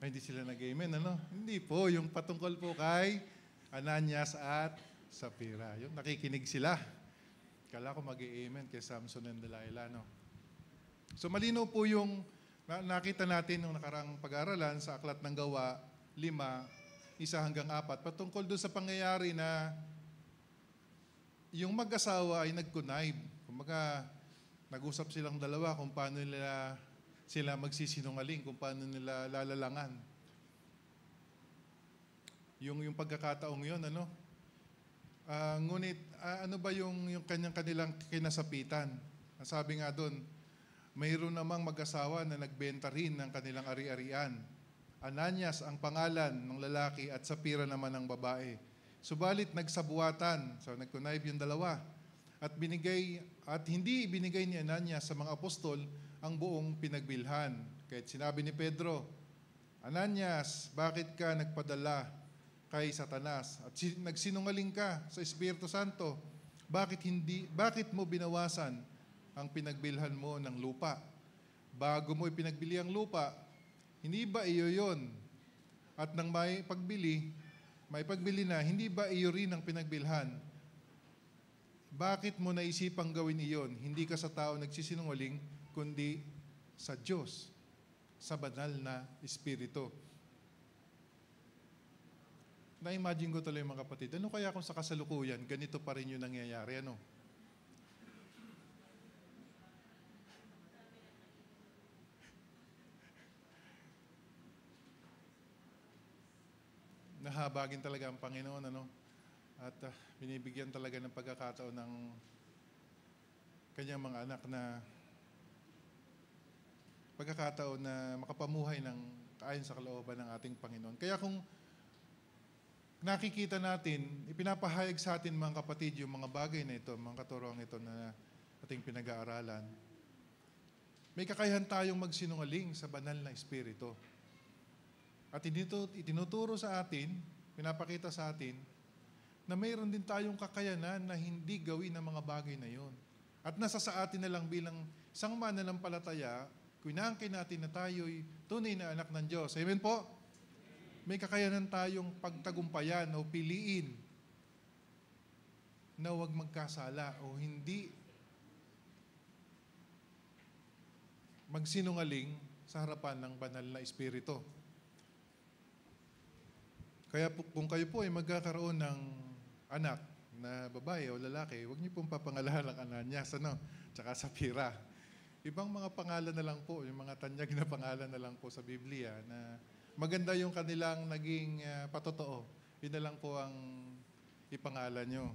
Ay, hindi sila nag-amen, ano? Hindi po, yung patungkol po kay Ananias at Sapphira. Yung nakikinig sila. Kala ko mag-amen kay Samson and Delilah, no? So malinaw po yung nakita natin nung nakarang pag-aaralan sa Aklat ng Gawa 5, 1-4, patungkol doon sa pangyayari na yung mag-asawa ay nag-connive. Kumbaga, nag-usap silang dalawa kung paano nila sila magsisinungaling, kung paano nila lalalangan. Yung pagkakataong yun, ano? Ngunit, ano ba yung kanilang kinasapitan? Sabi nga doon, mayroon namang mag-asawa na nagbenta rin ng kanilang ari-arian. Ananias ang pangalan ng lalaki at Sapphira naman ang babae. Subalit nagsabuatan, so nag-connive yung dalawa, at hindi binigay ni Ananias sa mga apostol ang buong pinagbilhan. Kahit sinabi ni Pedro, Ananias, bakit ka nagpadala kay Satanas at nagsinungaling ka sa Espiritu Santo? Bakit mo binawasan ang pinagbilhan mo ng lupa? Bago mo ipinagbili ang lupa, hindi ba iyo yon? At nang may pagbili na, hindi ba iyo rin ang pinagbilhan? Bakit mo naisipang gawin iyon? Hindi ka sa tao nagsisinungaling, kundi sa Diyos, sa banal na Espiritu. Na-imagine ko tuloy mga kapatid, ano kaya kung sa kasalukuyan, ganito pa rin yung nangyayari, ano? Nahabagin talaga ang Panginoon, ano? At binibigyan talaga ng pagkakataon ng kanyang mga anak na pagkakataon na makapamuhay ng ayon sa kalooban ng ating Panginoon. Kaya kung nakikita natin, ipinapahayag sa atin mga kapatid yung mga bagay na ito, mga katuroang ito na ating pinag-aaralan, may kakayahan tayong magsinungaling sa banal na Espiritu. At itinuturo sa atin, pinapakita sa atin, na mayroon din tayong kakayanan na hindi gawin ang mga bagay na yon. At nasa sa atin na lang bilang isang mananampalataya, kinangkin natin na tayo'y tunay na anak ng Diyos. Amen po? May kakayanan tayong pagtagumpayan o piliin na huwag magkasala o hindi magsinungaling sa harapan ng banal na Espiritu. Kaya kung kayo po ay magkakaroon ng anak na babae o lalaki, huwag niyo pong papangalanan ng Ananias, tsaka Sapphira. Ibang mga pangalan na lang po, yung mga tanyag na pangalan na lang po sa Biblia na maganda yung kanilang naging patotoo. Yun na lang po ang ipangalan nyo.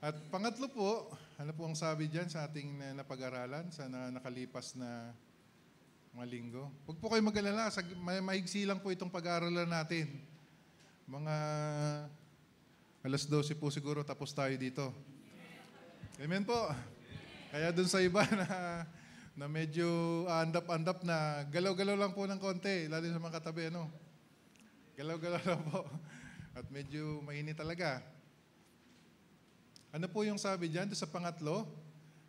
At pangatlo po, ano po ang sabi dyan sa ating napag-aralan sa nakalipas na mga linggo? Huwag po kayo mag-alala, mahigsi lang po itong pag-aaralan natin. Mga 12:00 po siguro tapos tayo dito. Amen po. Kaya dun sa iba na medyo andap-andap na, galaw-galaw lang po ng konti, lalo sa mga katabi, Galaw-galaw lang po. At medyo mainit talaga. Ano po yung sabi dyan? Doon sa pangatlo,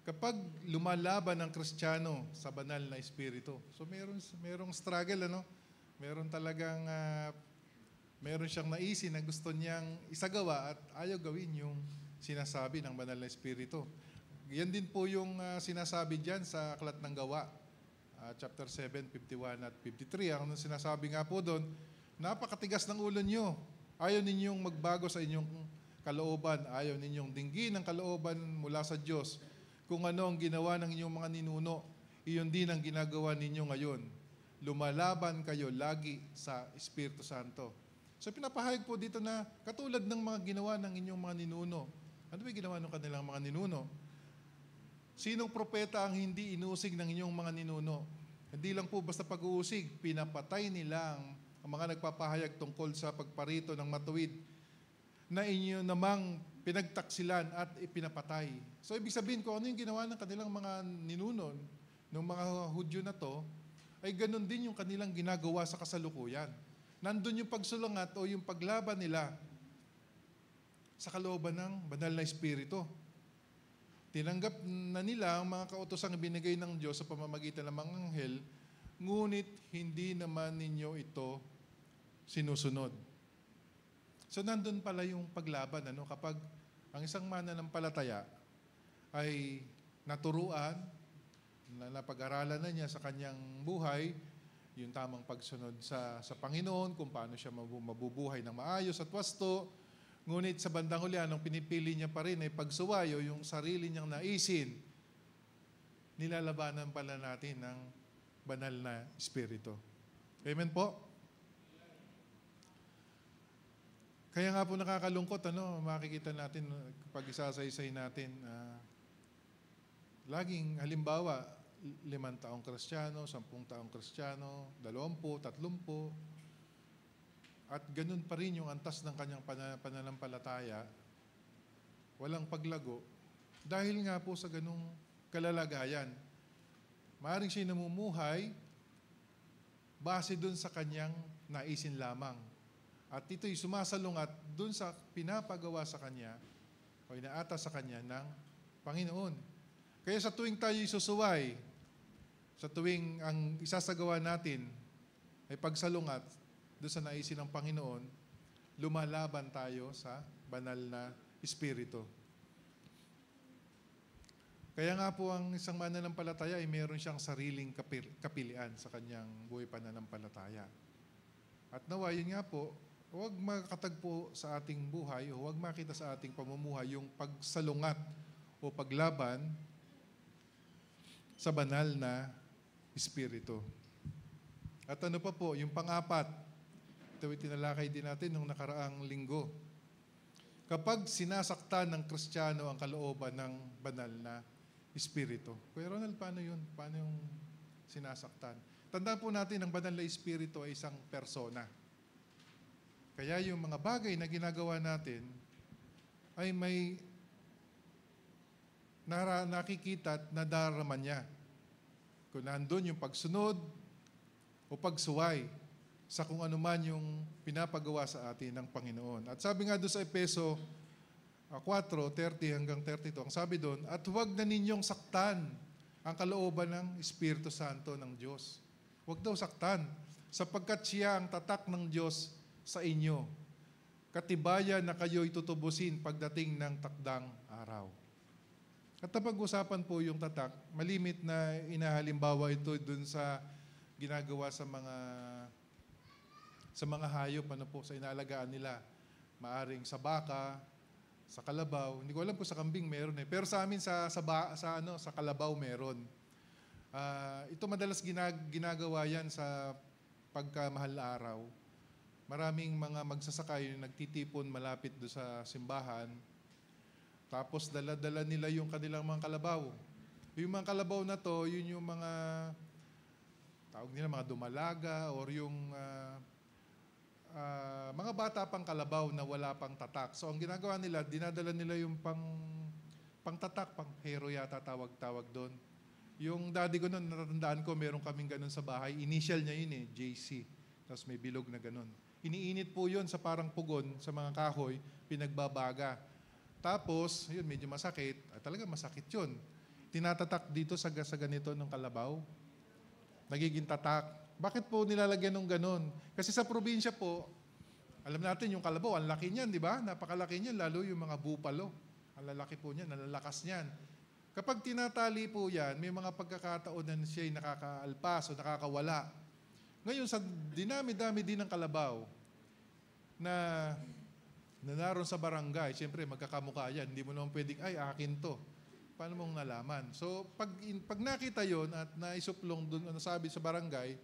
kapag lumalaban ang Kristiyano sa banal na Espiritu. So merong struggle, Meron talagang, meron siyang naisin na gusto niyang isagawa at ayaw gawin yung sinasabi ng banal na Espiritu. Yan din po yung sinasabi dyan sa Aklat ng Gawa, chapter 7, 51 at 53. Ang sinasabi nga po doon, napakatigas ng ulo nyo. Ayaw ninyong magbago sa inyong kalooban. Ayaw ninyong dinggin ang kalooban mula sa Diyos. Kung ano ang ginawa ng inyong mga ninuno, iyon din ang ginagawa ninyo ngayon. Lumalaban kayo lagi sa Espiritu Santo. So pinapahayag po dito na katulad ng mga ginawa ng inyong mga ninuno. Ano ba ginawa ng kanilang mga ninuno? Sinong propeta ang hindi inusig ng inyong mga ninuno? Hindi lang po basta pag-uusig, pinapatay nila ang mga nagpapahayag tungkol sa pagparito ng matuwid na inyo namang pinagtaksilan at ipinapatay. So ibig sabihin ko, ano yung ginawa ng kanilang mga ninuno, ng mga Hudyo na to, ay ganun din yung kanilang ginagawa sa kasalukuyan. Nandun yung pagsulangat o yung paglaban nila sa kalooban ng banal na Espiritu. Tinanggap na nila ang mga kautosang binigay ng Diyos sa pamamagitan ng mga anghel ngunit hindi naman ninyo ito sinusunod. So nandun pala yung paglaban, kapag ang isang mananampalataya ay naturuan, napag-aralan na niya sa kanyang buhay, yung tamang pagsunod sa Panginoon, kung paano siya mabubuhay ng maayos at wasto. Ngunit sa bandang huli, anong pinipili niya pa rin ay pagsuwayo, yung sarili niyang naisin, nilalabanan pala natin ng banal na Espiritu. Amen po? Kaya nga po nakakalungkot, makikita natin kapag isasaysay natin, laging halimbawa, 5 taong Kristiyano, 10 taong Kristiyano, 20, 30, at ganun pa rin yung antas ng kanyang pananampalataya, walang paglago, dahil nga po sa ganung kalalagayan. Maaaring siya namumuhay base dun sa kanyang naisin lamang. At ito'y sumasalungat dun sa pinapagawa sa kanya o inaatas sa kanya ng Panginoon. Kaya sa tuwing tayo isusuway, sa tuwing ang isasagawa natin ay pagsalungat doon sa naisin ng Panginoon, lumalaban tayo sa banal na Espiritu. Kaya nga po ang isang mananampalataya ay meron siyang sariling kapilian sa kanyang buhay pananampalataya. At nawa, yun nga po, huwag makatagpo sa ating buhay o huwag makita sa ating pamumuhay yung pagsalungat o paglaban sa banal na Espiritu. At ano pa po, yung pang-apat, ito tinalakay din natin nung nakaraang linggo. Kapag sinasaktan ng Kristiyano ang kalooban ng banal na Espiritu. Kuya Ronald, paano yun? Paano yung sinasaktan? Tandaan po natin, ang banal na Espiritu ay isang persona. Kaya yung mga bagay na ginagawa natin ay may nakikita at nadarama niya. Kung nandun yung pagsunod o pagsuway sa kung ano man yung pinapagawa sa atin ng Panginoon. At sabi nga doon sa Efeso 4:30 hanggang 32, ang sabi doon, at huwag na ninyong saktan ang kalooban ng Espiritu Santo ng Diyos. Huwag daw saktan, sapagkat siya ang tatak ng Diyos sa inyo. Katibayan na kayo'y tutubusin pagdating ng takdang araw. At napag-usapan po yung tatak, malimit na inahalimbawa ito dun sa ginagawa sa mga hayop, sa inaalagaan nila. Maaring sa baka, sa kalabaw. Hindi ko alam kung sa kambing meron eh. Pero sa amin sa kalabaw meron. Ito madalas ginagawa yan sa pagkamahal na araw. Maraming mga magsasakay nagtitipon malapit do sa simbahan. Tapos dala-dala nila yung kanilang mga kalabaw. Yung mga kalabaw na to, yun yung mga tawag nila mga dumalaga or yung mga bata pang kalabaw na wala pang tatak. So ang ginagawa nila, dinadala nila yung pang tatak, pang hero yata tawag-tawag doon. Yung daddy ko noon, natatandaan ko, meron kaming ganun sa bahay. Initial niya yun JC. Tapos may bilog na ganun. Iniinit po yun sa parang pugon, sa mga kahoy, pinagbabaga. Tapos, yun, medyo masakit. Talaga masakit yun. Tinatatak dito sa ganito ng kalabaw. Nagiging tatak. Bakit po nilalagyan ng ganun? Kasi sa probinsya po, alam natin yung kalabaw, ang laki niyan, di ba? Napakalaki niyan, lalo yung mga bupalo. Ang lalaki po niyan, ang lalakas niyan. Kapag tinatali po yan, may mga pagkakataon na siya'y nakakaalpas o nakakawala. Ngayon, sa dinami-dami din ng kalabaw na naroon sa barangay, siyempre magkakamukha yan, hindi mo naman pwedeng, ay, akin to. Paano mong nalaman? So, pag nakita yon at naisuplong doon, sabi sa barangay,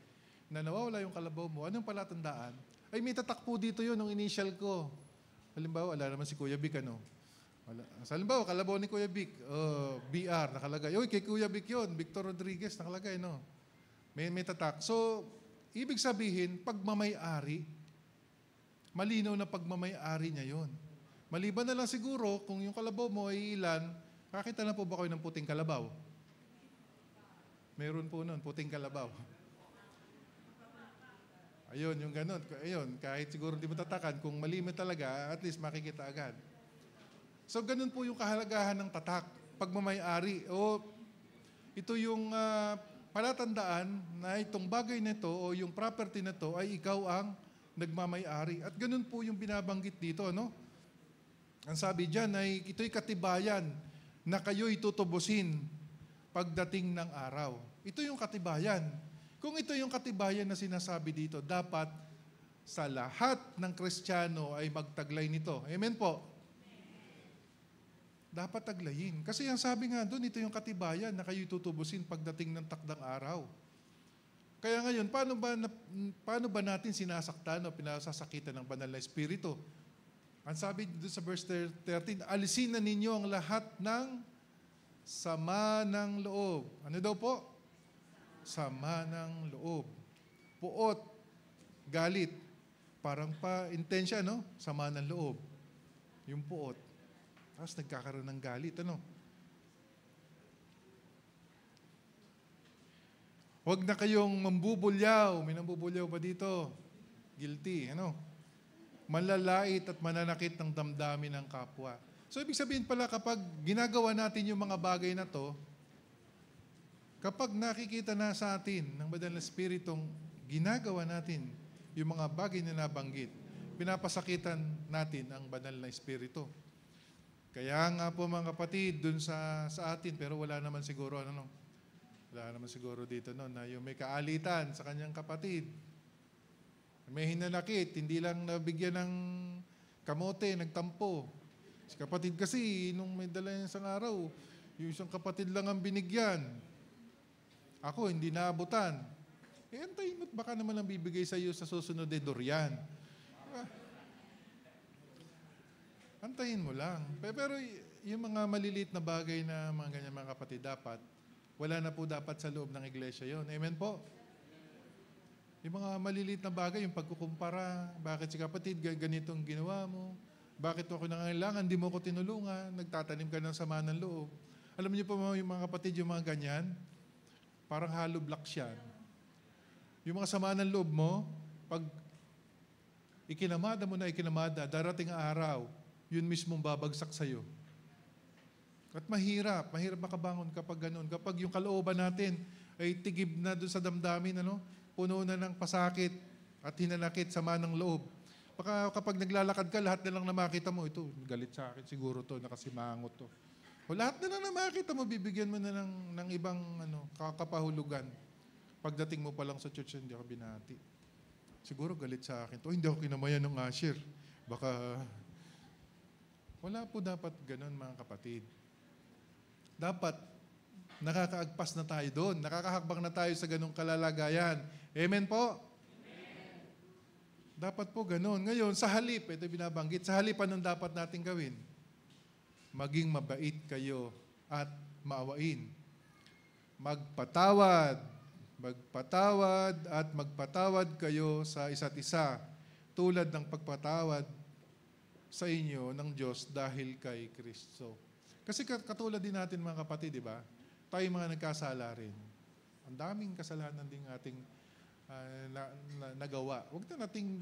na nawawala yung kalabaw mo, anong palatandaan? Ay, may tatak po dito yun, ng initial ko. Halimbawa, wala naman si Kuya Vic, halimbawa, kalabaw ni Kuya Vic, BR, nakalagay. Uy, kay Kuya Vic yun, Victor Rodriguez, nakalagay, no? May tatak. So, ibig sabihin, pagmamay-ari, malinaw na pagmamay-ari niya yon. Maliban na lang siguro, kung yung kalabaw mo ay ilan, kakita na po ba kayo ng puting kalabaw? Meron po nun, puting kalabaw. Ayun, yung ganun. Ayun, kahit siguro hindi mo tatakan, kung malimit talaga, at least makikita agad. So, ganun po yung kahalagahan ng tatak, pagmamay-ari. O, ito yung palatandaan na itong bagay na ito o yung property na ito ay ikaw ang nagmamay-ari. At ganun po yung binabanggit dito, ano? Ang sabi diyan ay ito'y katibayan na kayo'y tutubusin pagdating ng araw. Ito yung katibayan. Kung ito yung katibayan na sinasabi dito, dapat sa lahat ng Kristiyano ay magtaglay nito. Amen po? Dapat taglayin. Kasi ang sabi nga doon, ito yung katibayan na kayo'y tutubusin pagdating ng takdang araw. Kaya ngayon, paano ba natin sinasaktan o pinasasakitan ng banal na Espiritu? Ang sabi doon sa verse 13, alisin na ninyo ang lahat ng sama ng loob. Ano daw po? Sama ng loob. Puot, galit. Parang pa-intensya, no? Sama ng loob. Yung puot. Tapos nagkakaroon ng galit, ano? Huwag na kayong mambubulyaw. May nambubulyaw ba dito? Guilty, ano? Manlalait at mananakit ng damdamin ng kapwa. So, ibig sabihin pala, kapag ginagawa natin yung mga bagay na to, kapag nakikita na sa atin ng banal na Espiritong ginagawa natin yung mga bagay na nabanggit, pinapasakitan natin ang banal na Espiritu. Kaya nga po mga kapatid, dun sa atin, pero wala naman siguro, wala naman siguro dito na yung may kaalitan sa kanyang kapatid. May hinanakit, hindi lang nabigyan ng kamote, nagtampo. Si kapatid kasi, nung may dala niya isang araw, yung isang kapatid lang ang binigyan. Ako, hindi naabutan. Antayin mo't baka naman ang bibigay sa iyo sa susunod durian. Antayin mo lang. Pero yung mga maliliit na bagay na mga ganyan mga kapatid, wala na po dapat sa loob ng iglesia yon. Amen po? Yung mga maliliit na bagay, yung pagkukumpara, bakit si kapatid ganitong ginawa mo? Bakit ako nangangailangan, di mo ko tinulungan, nagtatanim ka ng sama ng loob. Alam niyo po yung mga kapatid, yung mga ganyan, parang hollow blocks yan. Yung mga sama ng loob mo, pag ikinamada mo na ikinamada, darating ang araw, yun mismong babagsak sa'yo. At mahirap makabangon kapag ganun. Kapag yung kalooban natin ay tigib na doon sa damdamin, puno na ng pasakit at hinanakit, sama ng loob. Baka kapag naglalakad ka, lahat na lang na makita mo, ito, galit sa akin siguro to, nakasimangot to. O lahat na lang na makita mo, bibigyan mo na ng ibang kakapahulugan. Pagdating mo pa lang sa church, hindi ako binati. Siguro galit sa akin to. Hindi ako kinamayan ng usher. Baka, wala po dapat ganun mga kapatid. Dapat, nakakaagpas na tayo doon. Nakakahakbang na tayo sa ganung kalalagayan. Amen po? Amen. Dapat po ganun. Ngayon, sa halip, ito binabanggit, sa halip, anong dapat natin gawin? Maging mabait kayo at maawain. Magpatawad at magpatawad kayo sa isa't isa, tulad ng pagpatawad sa inyo ng Diyos dahil kay Kristo. Kasi katulad din natin mga kapatid, di ba? Tayo mga nagkasala rin. Ang daming kasalanan din ating nagawa. Huwag na nating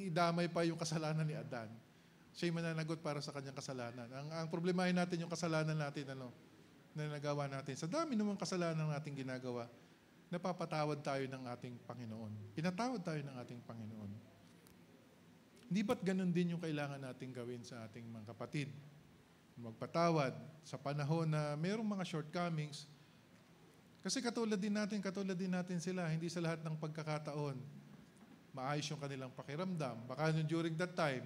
idamay pa yung kasalanan ni Adan. Siya'y mananagot para sa kanyang kasalanan. Ang problemahin natin yung kasalanan natin, na nagawa natin. Sa dami naman kasalanan natin ginagawa, napapatawad tayo ng ating Panginoon. Pinatawad tayo ng ating Panginoon. Hindi ba't ganun din yung kailangan nating gawin sa ating mga kapatid? Magpatawad sa panahon na mayroong mga shortcomings. Kasi katulad din natin sila, hindi sa lahat ng pagkakataon maayos yung kanilang pakiramdam. Baka during that time,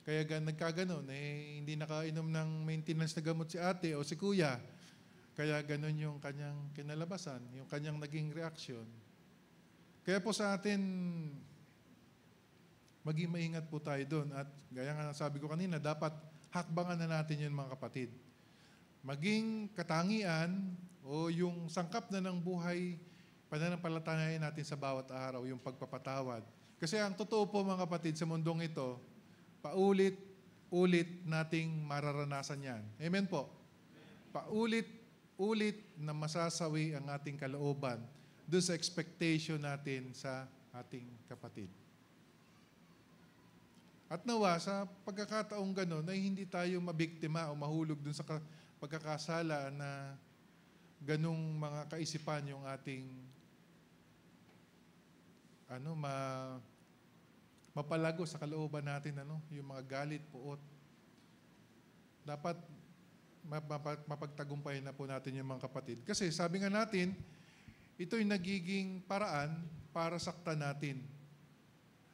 kaya nagkaganon, hindi nakainom ng maintenance na gamot si ate o si kuya. Kaya ganun yung kanyang kinalabasan, yung kanyang naging reaksyon. Kaya po sa atin, maging maingat po tayo doon. At gaya nga sabi ko kanina, dapat hakbangan na natin yun mga kapatid. Maging katangian o yung sangkap na ng buhay, pananampalatanayan natin sa bawat araw, yung pagpapatawad. Kasi ang totoo po mga kapatid sa mundong ito, paulit-ulit nating mararanasan yan. Amen po? Paulit-ulit na masasawi ang ating kalooban doon sa expectation natin sa ating kapatid. At nawa, sa pagkakataong gano'n, ay hindi tayo mabiktima o mahulog doon sa pagkakasala na ganung mga kaisipan yung ating mapalago sa kalooban natin, yung mga galit, puot. Dapat mapagtagumpayan na po natin yung mga kapatid. Kasi sabi nga natin, ito'y nagiging paraan para saktan natin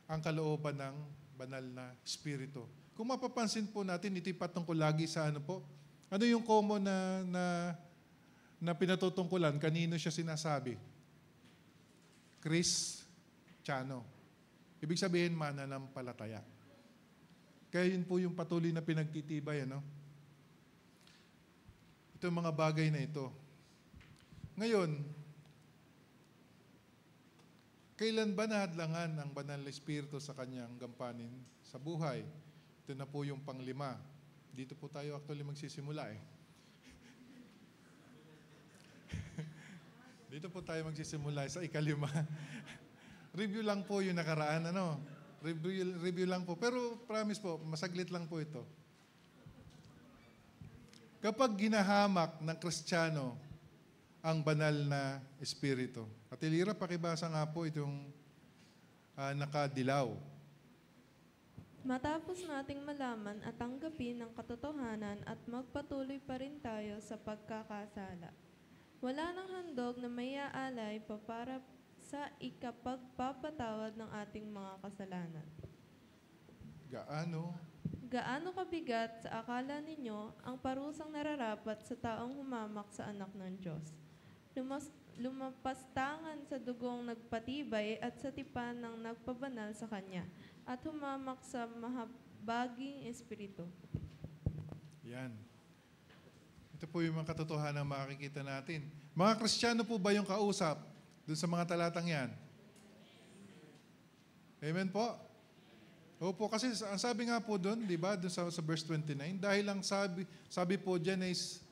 ang kalooban ng banal na Espiritu. Kung mapapansin po natin, ito'y patungkol lagi sa ano yung common na pinatutungkulan, kanino siya sinasabi? Kristiyano. Ibig sabihin, mananampalataya. Kaya yun po yung patuloy na pinagtitibay, Ito mga bagay na ito. Ngayon, kailan ba nahadlangan ang banal na Espiritu sa kanyang gampanin sa buhay? Ito na po yung panglima. Dito po tayo actually magsisimula Dito po tayo magsisimula sa ikalima. Review lang po yung nakaraan, Review lang po. Pero promise po, masaglit lang po ito. Kapag ginahamak ng Kristiyano ang banal na Espiritu. Katilira, pakibasa nga po itong nakadilaw. Matapos nating malaman at tanggapin ang katotohanan at magpatuloy pa rin tayo sa pagkakasala. Wala nang handog na maiaalay pa para sa ikapagpapatawad ng ating mga kasalanan. Gaano kabigat sa akala ninyo ang parusang nararapat sa taong humamak sa anak ng Diyos? Lumapastangan sa dugong nagpatibay at sa tipan ng nagpabanal sa Kanya at humamak sa mahabaging Espiritu. Yan. Ito po yung mga katotohanan na makikita natin. Mga Kristiyano po ba yung kausap doon sa mga talatang yan? Amen po? Opo, kasi ang sabi nga po doon, di ba, doon sa verse 29, dahil ang sabi po dyan is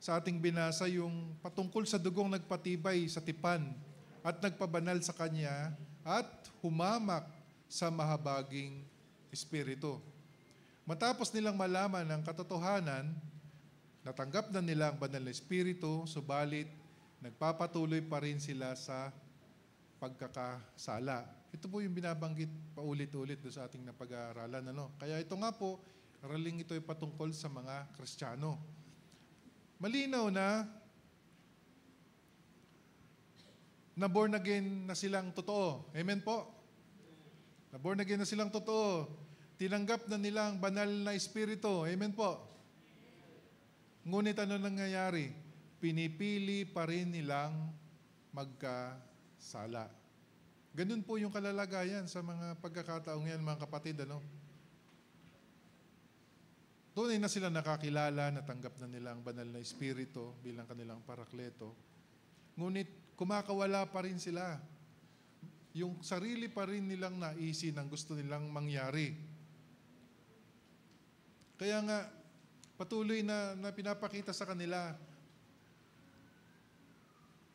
sa ating binasa yung patungkol sa dugong nagpatibay sa tipan at nagpabanal sa Kanya at humamak sa mahabaging Espiritu. Matapos nilang malaman ang katotohanan, natanggap na nila ang banal na Espiritu, subalit nagpapatuloy pa rin sila sa pagkakasala. Ito po yung binabanggit paulit-ulit doon sa ating napag-aaralan. Kaya ito nga po, araling ito ay patungkol sa mga Kristiyano. Malinaw na born again na silang totoo. Amen po? Na born again na silang totoo. Tinanggap na nila ang banal na Espiritu. Amen po? Ngunit ano nangyayari? Pinipili pa rin nilang magkasala. Ganun po yung kalalagayan sa mga pagkakataong yan, mga kapatid. Tunay na sila nakakilala, natanggap na nila ang banal na Espiritu bilang kanilang parakleto. Ngunit kumakawala pa rin sila. Yung sarili pa rin nilang naisin ang gusto nilang mangyari. Kaya nga, patuloy na pinapakita sa kanila,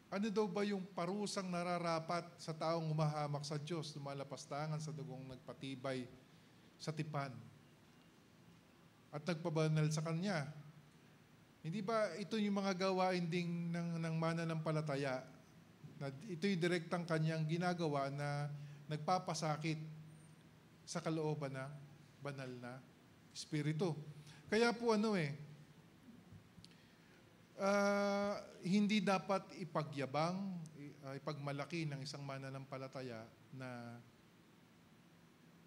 ano daw ba yung parusang nararapat sa taong humahamak sa Diyos, lumalapastangan sa dugong nagpatibay sa tipan at nagpabanal sa Kanya? Hindi ba ito yung mga gawain ding ng mananampalataya? Na ito yung direktang kanyang ginagawa na nagpapasakit sa kalooban ng banal na Espiritu. Kaya po hindi dapat ipagyabang, ipagmalaki ng isang mananampalataya na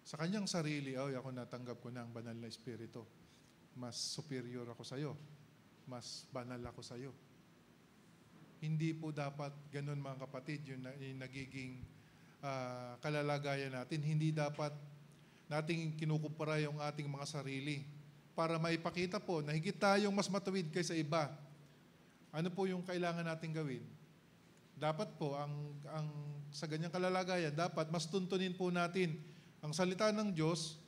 sa kanyang sarili, ako natanggap ko na ang banal na Espiritu. Mas superior ako sa iyo. Mas banal ako sa iyo. Hindi po dapat ganun, mga kapatid, yung nagiging kalalagayan natin. Hindi dapat nating kinukumpara yung ating mga sarili para maipakita po na higit tayong mas matuwid kaysa iba. Ano po yung kailangan nating gawin? Dapat po, sa ganyang kalalagayan, dapat mas tuntunin po natin ang salita ng Diyos,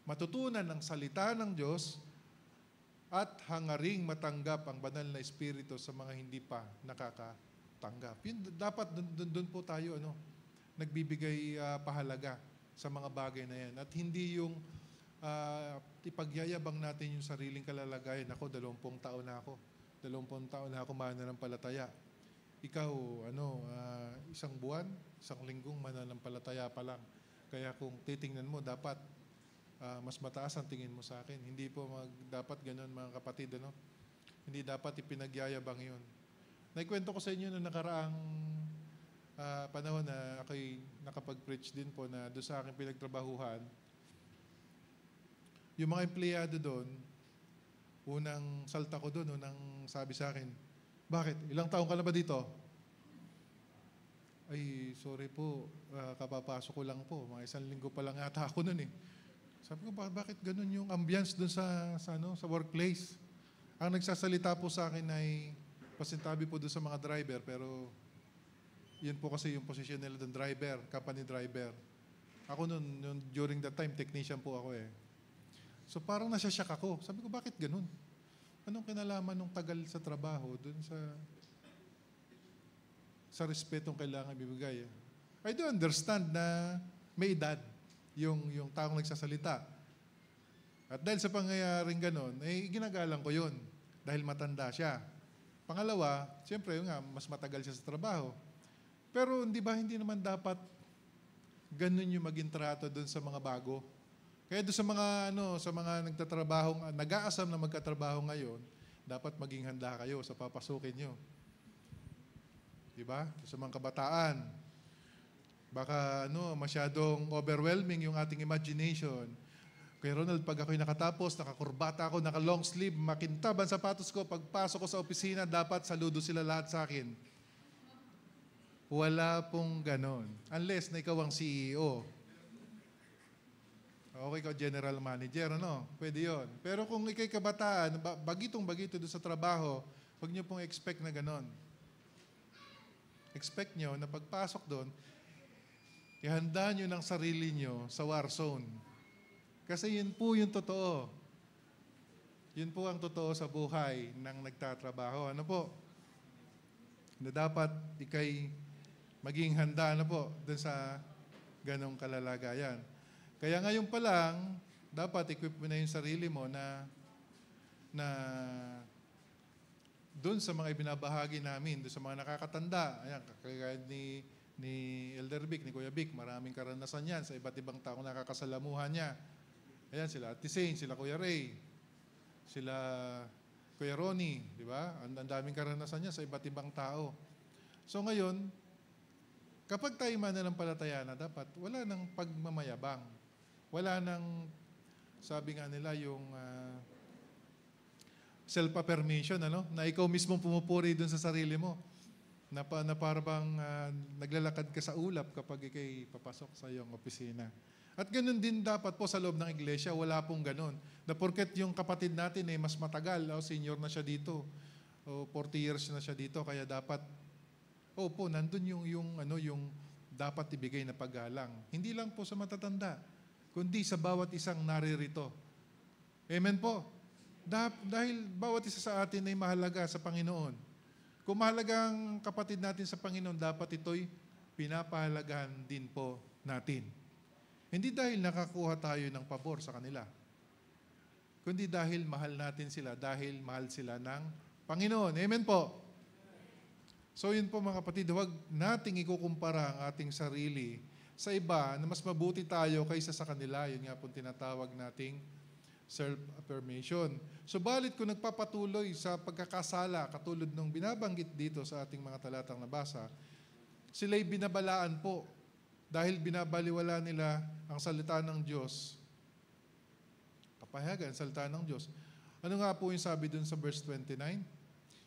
matutunan ang salita ng Diyos, at hangaring matanggap ang banal na Espiritu sa mga hindi pa nakakatanggap. Yun, dapat doon po tayo nagbibigay pahalaga sa mga bagay na yan. At hindi yung ipagyayabang natin yung sariling kalalagayan. Ako, 20 taon na ako. 20 taon na ako mananampalataya. Ikaw, isang buwan, isang linggong mananampalataya pa lang. Kaya kung titingnan mo, dapat mas mataas ang tingin mo sa akin. Hindi po dapat ganun, mga kapatid, Hindi dapat ipinagyayabang yun. Naikwento ko sa inyo noong nakaraang panahon na ako'y nakapag-preach din po na doon sa aking pinagtrabahuhan. Yung mga empleyado doon, unang salta ko doon, unang sabi sa akin, bakit? Ilang taon ka na ba dito? Ay, sorry po, kapapasok ko lang po. Mga 1 linggo pa lang ata ako noon eh. Sabi ko, bakit ganun yung ambience doon sa workplace? Ang nagsasalita po sa akin ay pasintabi po doon sa mga driver, pero yun po kasi yung position nila doon, driver, company driver. Ako noon, during that time, technician po ako eh. So parang nasasyak ako. Sabi ko, bakit ganun? Anong kinalaman nung tagal sa trabaho doon sa respetong kailangan bibigay? I do understand na may edad yung taong nagsasalita. At dahil sa pangyayaring ganon, ginagalang ko yun dahil matanda siya. Pangalawa, siyempre mas matagal siya sa trabaho. Pero hindi naman dapat ganun yung maging trato doon sa mga bago. Kaya doon sa mga nagtatrabaho, nag-aasam na magkatrabaho ngayon, dapat maging handa kayo sa papasukin nyo. Diba? Sa mga kabataan, baka masyadong overwhelming yung ating imagination. Kaya Ronald, pag ako'y nakatapos, nakakurbata ako, naka-long sleeve, makintab ang sapatos ko, pagpasok ko sa opisina, dapat saludo sila lahat sa akin. Wala pong ganon. Unless na ikaw ang CEO. Okay, ikaw general manager, Pwede yon. Pero kung ikay kabataan, bagitong-bagito doon sa trabaho, huwag niyo pong expect na ganon. Expect nyo na pagpasok doon, ihanda nyo ng sarili nyo sa war zone. Kasi yun po yung totoo. Yun po ang totoo sa buhay ng nagtatrabaho. Ano po? Na dapat ikay maging handa doon sa ganong kalalagayan. Kaya ngayon pa lang, dapat equip mo na yung sarili mo na doon sa mga ibinabahagi namin, doon sa mga nakakatanda. Ayan, kagaya ni Elder Vic, ni Kuya Vic, maraming karanasan yan sa iba't ibang taong nakakasalamuhan niya. Ayan, sila Ate Saint, sila Kuya Ray, sila Kuya Ronnie, di ba? Ang daming karanasan niya sa iba't ibang tao. So ngayon, kapag tayo mananampalataya na, dapat wala nang pagmamayabang. Wala nang, sabi nga nila, yung self-affirmation, na ikaw mismo pumupuri dun sa sarili mo. Na parang naglalakad ka sa ulap kapag ikay papasok sa iyong opisina. At ganun din dapat po sa loob ng iglesia, wala pong ganun. Na porket yung kapatid natin mas matagal, senior na siya dito, 40 years na siya dito, kaya dapat, nandun yung dapat ibigay na paggalang. Hindi lang po sa matatanda, kundi sa bawat isang naririto. Amen po. Dahil bawat isa sa atin ay mahalaga sa Panginoon. Kung mahalaga ang kapatid natin sa Panginoon, dapat ito'y pinapahalagahan din po natin. Hindi dahil nakakuha tayo ng pabor sa kanila, kundi dahil mahal natin sila, dahil mahal sila ng Panginoon. Amen po. So yun po mga kapatid, huwag nating ikukumpara ang ating sarili sa iba na mas mabuti tayo kaysa sa kanila. Yun nga po tinatawag nating self-affirmation. Subalit kung nagpapatuloy sa pagkakasala, katulad nung binabanggit dito sa ating mga talatang nabasa, sila'y binabalaan po dahil binabaliwala nila ang salita ng Diyos. Kapahayagan, salita ng Diyos. Ano nga po yung sabi dun sa verse 29?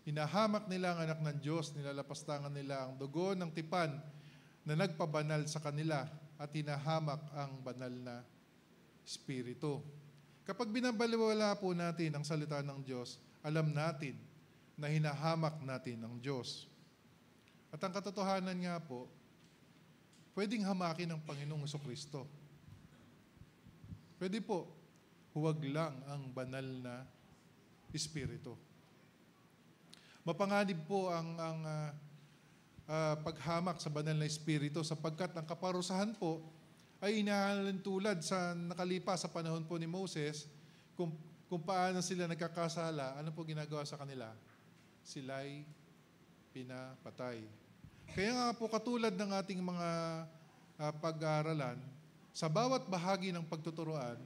Hinahamak nila ang anak ng Diyos, nilalapastangan nila ang dugo ng tipan na nagpabanal sa kanila at hinahamak ang banal na Espiritu. Kapag binabaliwala po natin ang salita ng Diyos, alam natin na hinahamak natin ang Diyos. At ang katotohanan nga po, pwedeng hamakin ng Panginoong Jesucristo. Pwede po, huwag lang ang banal na Espiritu. Mapanganib po ang paghamak sa banal na Espiritu sapagkat ang kaparusahan po ay inahalin tulad sa nakalipas sa panahon po ni Moses kung paano sila nagkakasala, ano po ginagawa sa kanila? sila'y pinapatay. Kaya nga po katulad ng ating mga pag-aaralan, sa bawat bahagi ng pagtuturoan,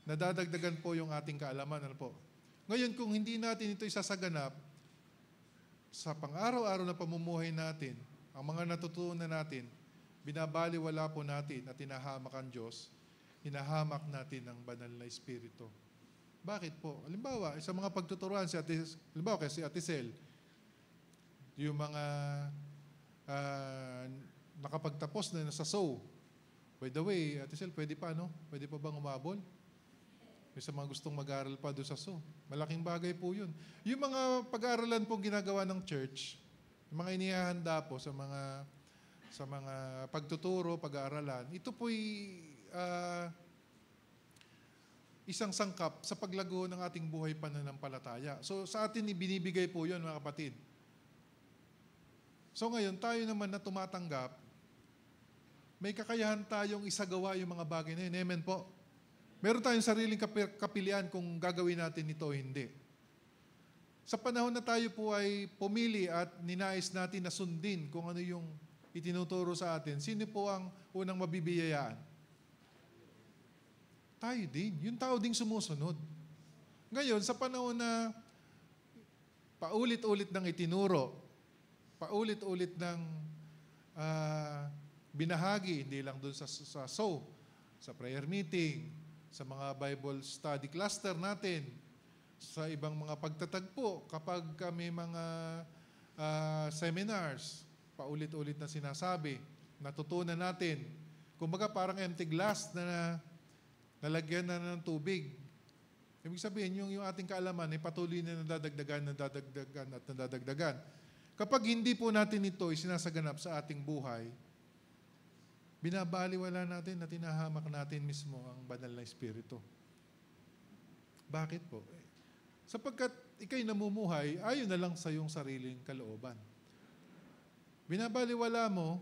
nadadagdagan po yung ating kaalaman. Ano po? Ngayon, kung hindi natin ito isasaganap sa pang-araw-araw na pamumuhay natin, ang mga natutunan natin, binabaliwala po natin at hinahamak ang Diyos, hinahamak natin ang banal na Espiritu. Bakit po? Halimbawa, sa mga pagtuturuan, halimbawa si Ate Sel, yung mga nakapagtapos na sa SOW. By the way, Ate Sel, pwede pa, no? Pwede pa bang umabol? May sa mga gustong mag-aaral pa doon sa SOW. Malaking bagay po yun. Yung mga pag-aaralan pong ginagawa ng church, yung mga inihahanda po sa mga pagtuturo, pag-aaralan, ito po'y isang sangkap sa paglago ng ating buhay pananampalataya. So sa atin ibinibigay po yun, mga kapatid. So ngayon, tayo naman na tumatanggap, may kakayahan tayong isagawa yung mga bagay na yun. Amen po. Meron tayong sariling kapilian kung gagawin natin ito o hindi. Sa panahon na tayo po ay pumili at ninais natin na sundin kung ano yung itinuturo sa atin, sino po ang unang mabibiyayaan? Tayo din. Yung tao ding sumusunod. Ngayon, sa panahon na paulit-ulit ng itinuro, paulit-ulit ng binahagi, hindi lang doon sa SOW, sa prayer meeting, sa mga Bible study cluster natin, sa ibang mga pagtatagpo, kapag kami mga seminars, paulit-ulit na sinasabi, natutunan natin. Kumbaga parang empty glass na nalagyan na ng tubig. Ibig sabihin, yung ating kaalaman ay patuloy na nadadagdagan. Kapag hindi po natin ito isinasaganap sa ating buhay, binabaliwala natin at tinahamak natin mismo ang banal na Espiritu. Bakit po? Sapagkat ikay namumuhay, ayon na lang sa iyong sariling kalooban. Binabaliwala mo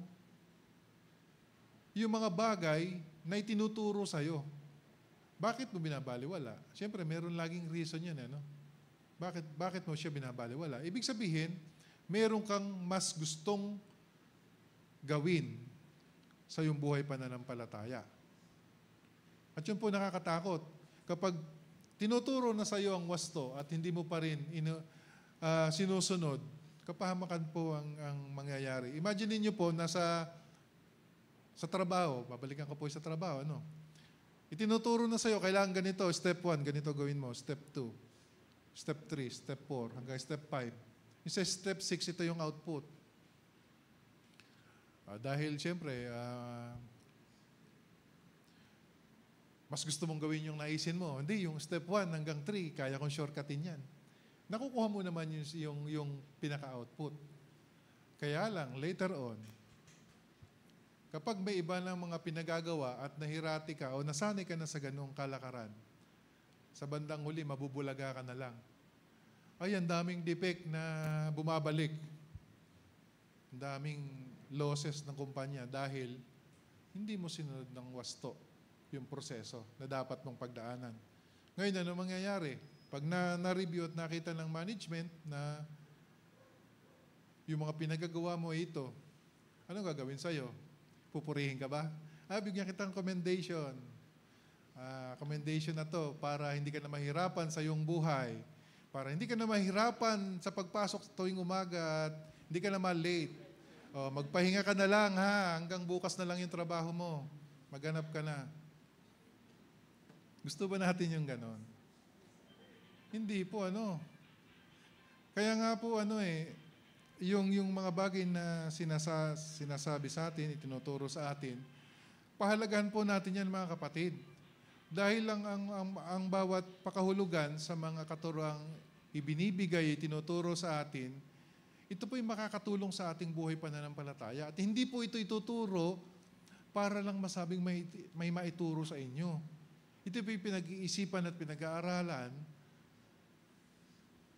yung mga bagay na itinuturo sa iyo. Bakit mo binabaliwala? Siyempre, meron laging reason yan. Ano? Bakit mo siya binabaliwala? Ibig sabihin, meron kang mas gustong gawin sa iyong buhay pananampalataya. At yun po nakakatakot. Kapag tinuturo na sa iyo ang wasto at hindi mo pa rin sinusunod, kapahamakan po ang mangyayari. Imagine niyo po, nasa trabaho, babalikan ko po sa trabaho, ano? Itinuturo na sa iyo, kailangan ganito, step 1, ganito gawin mo, step 2, step 3, step 4, hanggang step 5. Yung sa step 6, ito yung output. Dahil siyempre, mas gusto mong gawin yung naisin mo. Hindi, yung step 1 hanggang 3, kaya kong shortcutin yan. Nakukuha mo naman yung pinaka-output. Kaya lang, later on, kapag may iba ng mga pinagagawa at nahirati ka o nasanay ka na sa ganung kalakaran, sa bandang huli, mabubulaga ka na lang. Ay, ang daming defect na bumabalik. Ang daming losses ng kumpanya dahil hindi mo sinunod ng wasto yung proseso na dapat mong pagdaanan. Ngayon, ano mangyayari? Pag na-review at nakita ng management na yung mga pinagagawa mo ay ito, anong gagawin sa'yo? Pupurihin ka ba? Bigyan kitang commendation. Commendation na to para hindi ka na mahirapan sa iyong buhay. Para hindi ka na mahirapan sa pagpasok tuwing umaga at hindi ka na ma-late. Magpahinga ka na lang ha, hanggang bukas na lang yung trabaho mo. Maghanap ka na. Gusto ba natin yung ganon? Hindi po, Kaya nga po, yung mga bagay na sinasabi sa atin, itinuturo sa atin, pahalagahan po natin yan, mga kapatid. Dahil lang ang bawat pakahulugan sa mga katuroang ibinibigay, itinuturo sa atin, ito po yung makakatulong sa ating buhay pananampalataya. At hindi po ito ituturo para lang masabing may maituro sa inyo. Ito po yung pinag-iisipan at pinag-aaralan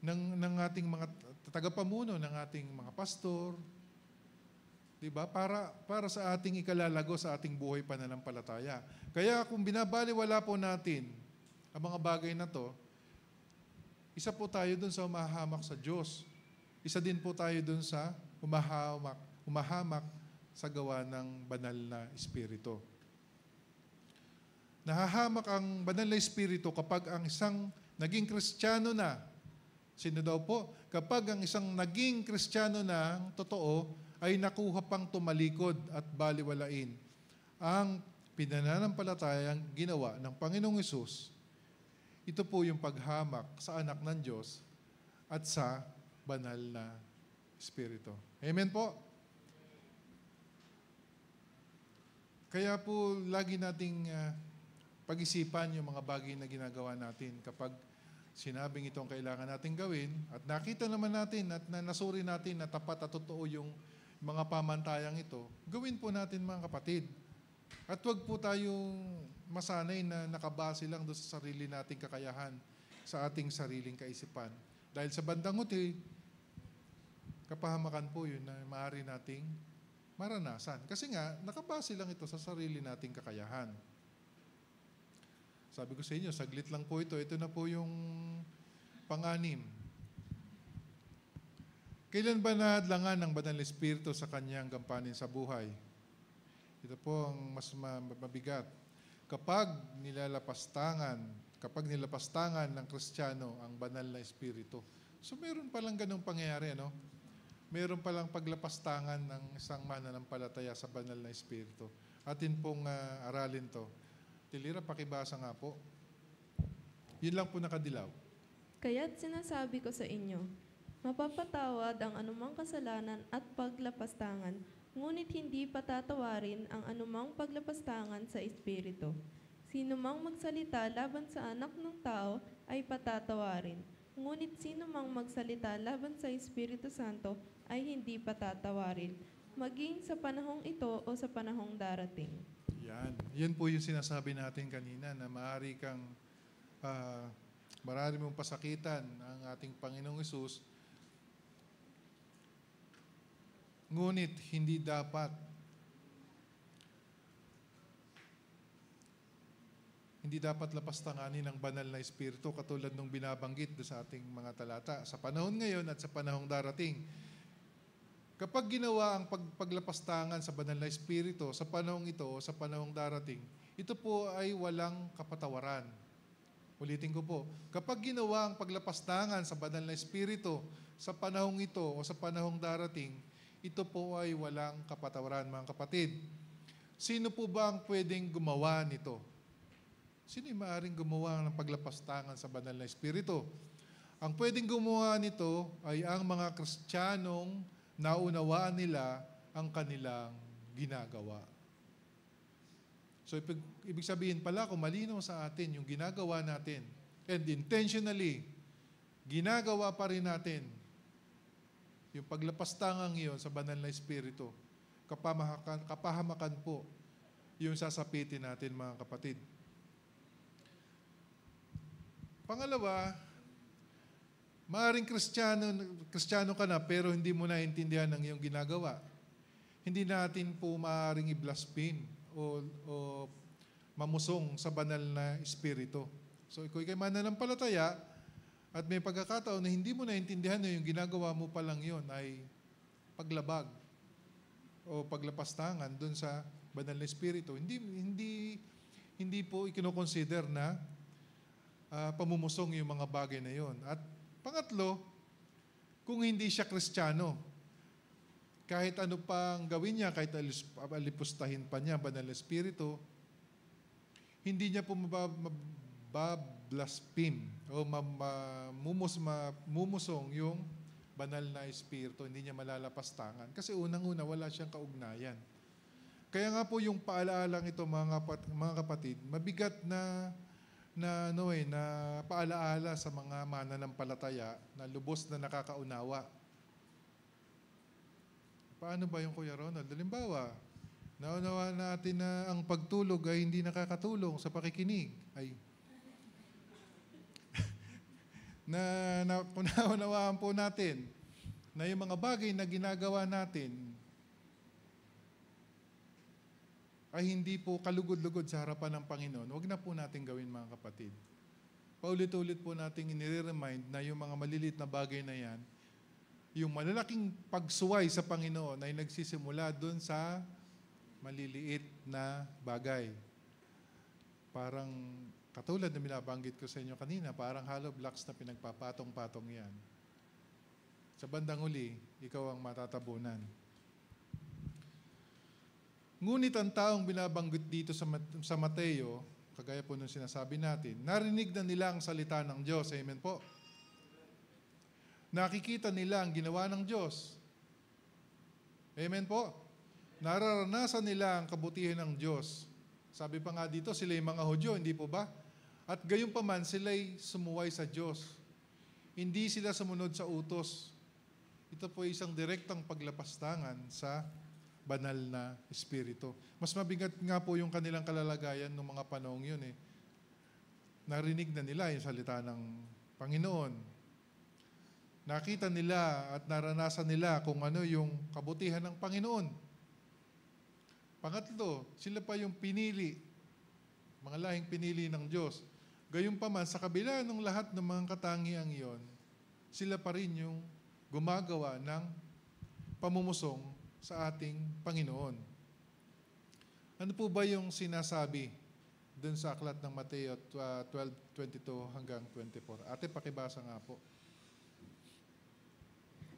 ng ating mga tagapamuno, ng ating mga pastor, diba? Para sa ating ikalalago sa ating buhay pananampalataya. Kaya kung binabaliwala po natin ang mga bagay na to, isa po tayo dun sa umahamak sa Diyos. isa din po tayo dun sa umahamak sa gawa ng banal na Espiritu. Nahahamak ang banal na Espiritu kapag ang isang naging Kristiyano na, sino daw po? Kapag ang isang naging Kristiyano na totoo ay nakuha pang tumalikod at baliwalain ang pinananampalatayang ginawa ng Panginoong Hesus. Ito po yung paghamak sa anak ng Diyos at sa banal na Espiritu. Amen po? Kaya po lagi nating pag-isipan yung mga bagay na ginagawa natin kapag sinabing itong kailangan natin gawin at nakita naman natin at nasuri natin na tapat at totoo yung mga pamantayang ito, gawin po natin mga kapatid. At huwag po tayong masanay na nakabase lang doon sa sarili nating kakayahan, sa ating sariling kaisipan. Dahil sa bandang huli, kapahamakan po yun na maaari nating maranasan. Kasi nga, nakabase lang ito sa sarili nating kakayahan. Sabi ko sa inyo, saglit lang po ito. Ito na po yung pang-anim. Kailan ba nahadlangan ng Banal na Espiritu sa kanyang gampanin sa buhay? Ito po ang mas mabigat. Kapag nilalapastangan ng Kristiyano ang Banal na Espiritu. So meron palang ganung pangyayari, ano? Meron palang paglapastangan ng isang mananampalataya sa Banal na Espiritu. Atin pong aralin to. Tilira, pakibasa nga po. Yun lang po nakadilaw. Kaya't sinasabi ko sa inyo, mapapatawad ang anumang kasalanan at paglapastangan, ngunit hindi patatawarin ang anumang paglapastangan sa Espiritu. Sino mang magsalita laban sa anak ng tao ay patatawarin, ngunit sino mang magsalita laban sa Espiritu Santo ay hindi patatawarin, maging sa panahong ito o sa panahong darating. Yan po yung sinasabi natin kanina na maaari kang marami mong pasakitan ang ating Panginoong Hesus, ngunit hindi dapat lapastanganin ng banal na Espiritu katulad nung binabanggit do sa ating mga talata sa panahon ngayon at sa panahong darating. Kapag ginawa ang paglapastangan sa banal na Espiritu sa panahong ito o sa panahong darating, ito po ay walang kapatawaran. Ulitin ko po, kapag ginawa ang paglapastangan sa banal na Espiritu sa panahong ito o sa panahong darating, ito po ay walang kapatawaran, mga kapatid. Sino po ba ang pwedeng gumawa nito? Sino yung maaaring gumawa ng paglapastangan sa banal na Espiritu? Ang pwedeng gumawa nito ay ang mga Kristiyanong naunawaan nila ang kanilang ginagawa. So, ibig sabihin pala, kung malinaw sa atin yung ginagawa natin, and intentionally, ginagawa pa rin natin yung paglapastangang iyon sa banal na Espiritu, kapahamakan po yung sasapitin natin, mga kapatid. Pangalawa, maaaring Kristiyano ka na pero hindi mo naintindihan ang iyong ginagawa. Hindi natin po maaaring i-blaspheme o mamusong sa banal na Espiritu. So, ikaw kay mananampalataya at may pagkakataon na hindi mo naintindihan na yung ginagawa mo palang yun ay paglabag o paglapastangan dun sa banal na Espiritu. Hindi po ikinoconsider na pamumusong yung mga bagay na yun. At pangatlo, kung hindi siya Kristiyano, kahit ano pang gawin niya, kahit alipustahin pa niya banal na Espiritu, hindi niya po mabablaspheme o mumusong yung banal na Espiritu, hindi niya malalapastangan. Kasi unang-una, wala siyang kaugnayan. Kaya nga po yung paalaalang ito, mga kapatid, mabigat na paalaala sa mga mananampalataya na lubos na nakakaunawa. Paano ba yung Kuya Ronald? Halimbawa, naunawa natin na ang pagtulog ay hindi nakakatulong sa pakikinig. Naunawaan po natin na yung mga bagay na ginagawa natin ay hindi po kalugod-lugod sa harapan ng Panginoon. Huwag na po natin gawin, mga kapatid. Paulit-ulit po natin inire-remind na yung mga malilit na bagay na yan yung malalaking pagsuway sa Panginoon ay nagsisimula doon sa maliliit na bagay. Parang katulad na binabanggit ko sa inyo kanina, parang hollow blocks na pinagpapatong-patong yan. Sa bandang huli, ikaw ang matatabunan. Ngunit ang taong binabanggit dito sa Mateo, kagaya po nung sinasabi natin, narinig na nila ang salita ng Diyos. Amen po. Nakikita nila ang ginawa ng Diyos. Amen po. Nararanasan nila ang kabutihan ng Diyos. Sabi pa nga dito, sila yung mga Hudyo, hindi po ba? At gayon pa man, sila'y sumuway sa Diyos. Hindi sila sumunod sa utos. Ito po isang direktang paglapastangan sa banal na espiritu. Mas mabigat nga po yung kanilang kalalagayan ng mga panahong yun eh. Narinig na nila yung salita ng Panginoon. Nakita nila at naranasan nila kung ano yung kabutihan ng Panginoon. Pangatlo, sila pa yung pinili, mga lahing pinili ng Diyos. Gayunpaman, sa kabila ng lahat ng mga katangiang iyon, sila pa rin yung gumagawa ng pamumusong sa ating Panginoon. Ano po ba yung sinasabi dun sa aklat ng Mateo 12:22 hanggang 24? Ate, pakibasa nga po.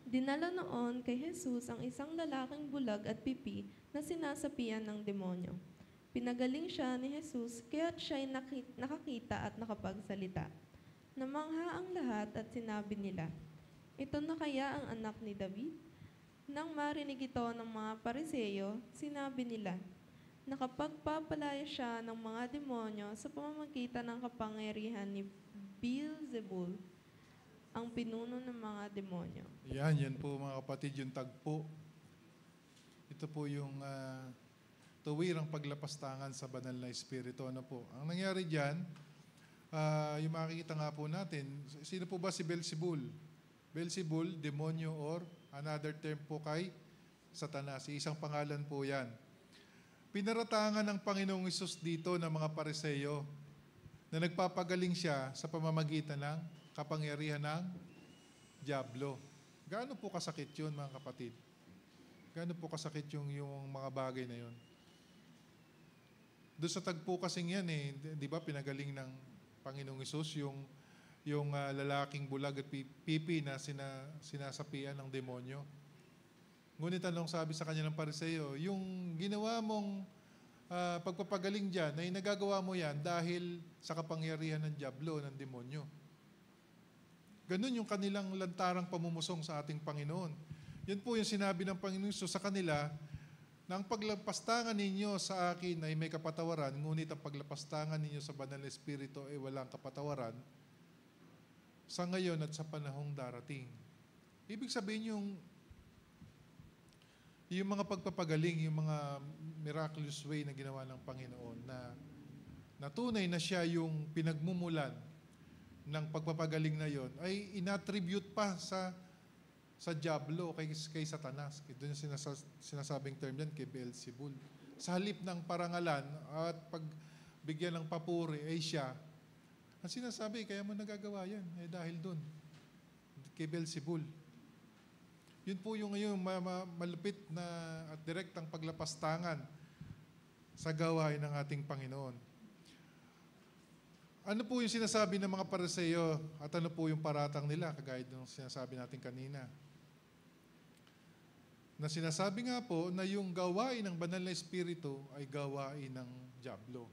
Dinala noon kay Jesus ang isang lalaking bulag at pipi na sinasapian ng demonyo. Pinagaling siya ni Jesus kaya't siya'y nakakita at nakapagsalita. Namangha ang lahat at sinabi nila, "Ito na kaya ang anak ni David?" Nang marinig ito ng mga Pariseo, sinabi nila, nakapagpapalaya siya ng mga demonyo sa pamamagitan ng kapangyarihan ni Beelzebul, ang pinuno ng mga demonyo. Yan po mga kapatid, yung tagpo. Ito po yung tuwirang paglapastangan sa banal na espiritu. Ano po? Ang nangyari dyan, yung makikita nga po natin, sino po ba si Beelzebul? Beelzebul, demonyo or another term po kay Satanas. Isang pangalan po yan. Pinaratangan ng Panginoong Hesus dito ng mga Pariseo na nagpapagaling siya sa pamamagitan ng kapangyarihan ng Diablo. Gaano po kasakit yun, mga kapatid? Gaano po kasakit yung mga bagay na yun? Doon sa tagpo kasing yan di ba pinagaling ng Panginoong Hesus yung lalaking bulag at pipi na sinasapian ng demonyo. Ngunit anong sabi sa kanya ng Pariseo, yung ginawa mong pagpapagaling dyan, ay nagagawa mo yan dahil sa kapangyarihan ng Diablo, ng demonyo. Ganun yung kanilang lantarang pamumusong sa ating Panginoon. Yan po yung sinabi ng Panginoon sa kanila, na ang paglapastangan ninyo sa akin ay may kapatawaran, ngunit ang paglapastangan ninyo sa Banal na Espiritu ay walang kapatawaran sa ngayon at sa panahong darating. Ibig sabihin yung mga pagpapagaling, yung mga miraculous way na ginawa ng Panginoon na tunay na siya yung pinagmumulan ng pagpapagaling na yon ay inattribute pa sa Diablo, kay Satanas. Doon yung sinasabing term yan, kay Beelzebul. Sa halip ng parangalan at pagbigyan ng papuri ay siya. Ang sinasabi, kaya mo nagagawa yan, dahil doon, kay Beelzebul. Yun po yung ngayon malupit na at direktang paglapastangan sa gawain ng ating Panginoon. Ano po yung sinasabi ng mga Pariseo at ano po yung paratang nila, kagaya ng sinasabi natin kanina? Na sinasabi nga po na yung gawain ng banal na espiritu ay gawain ng Diablo.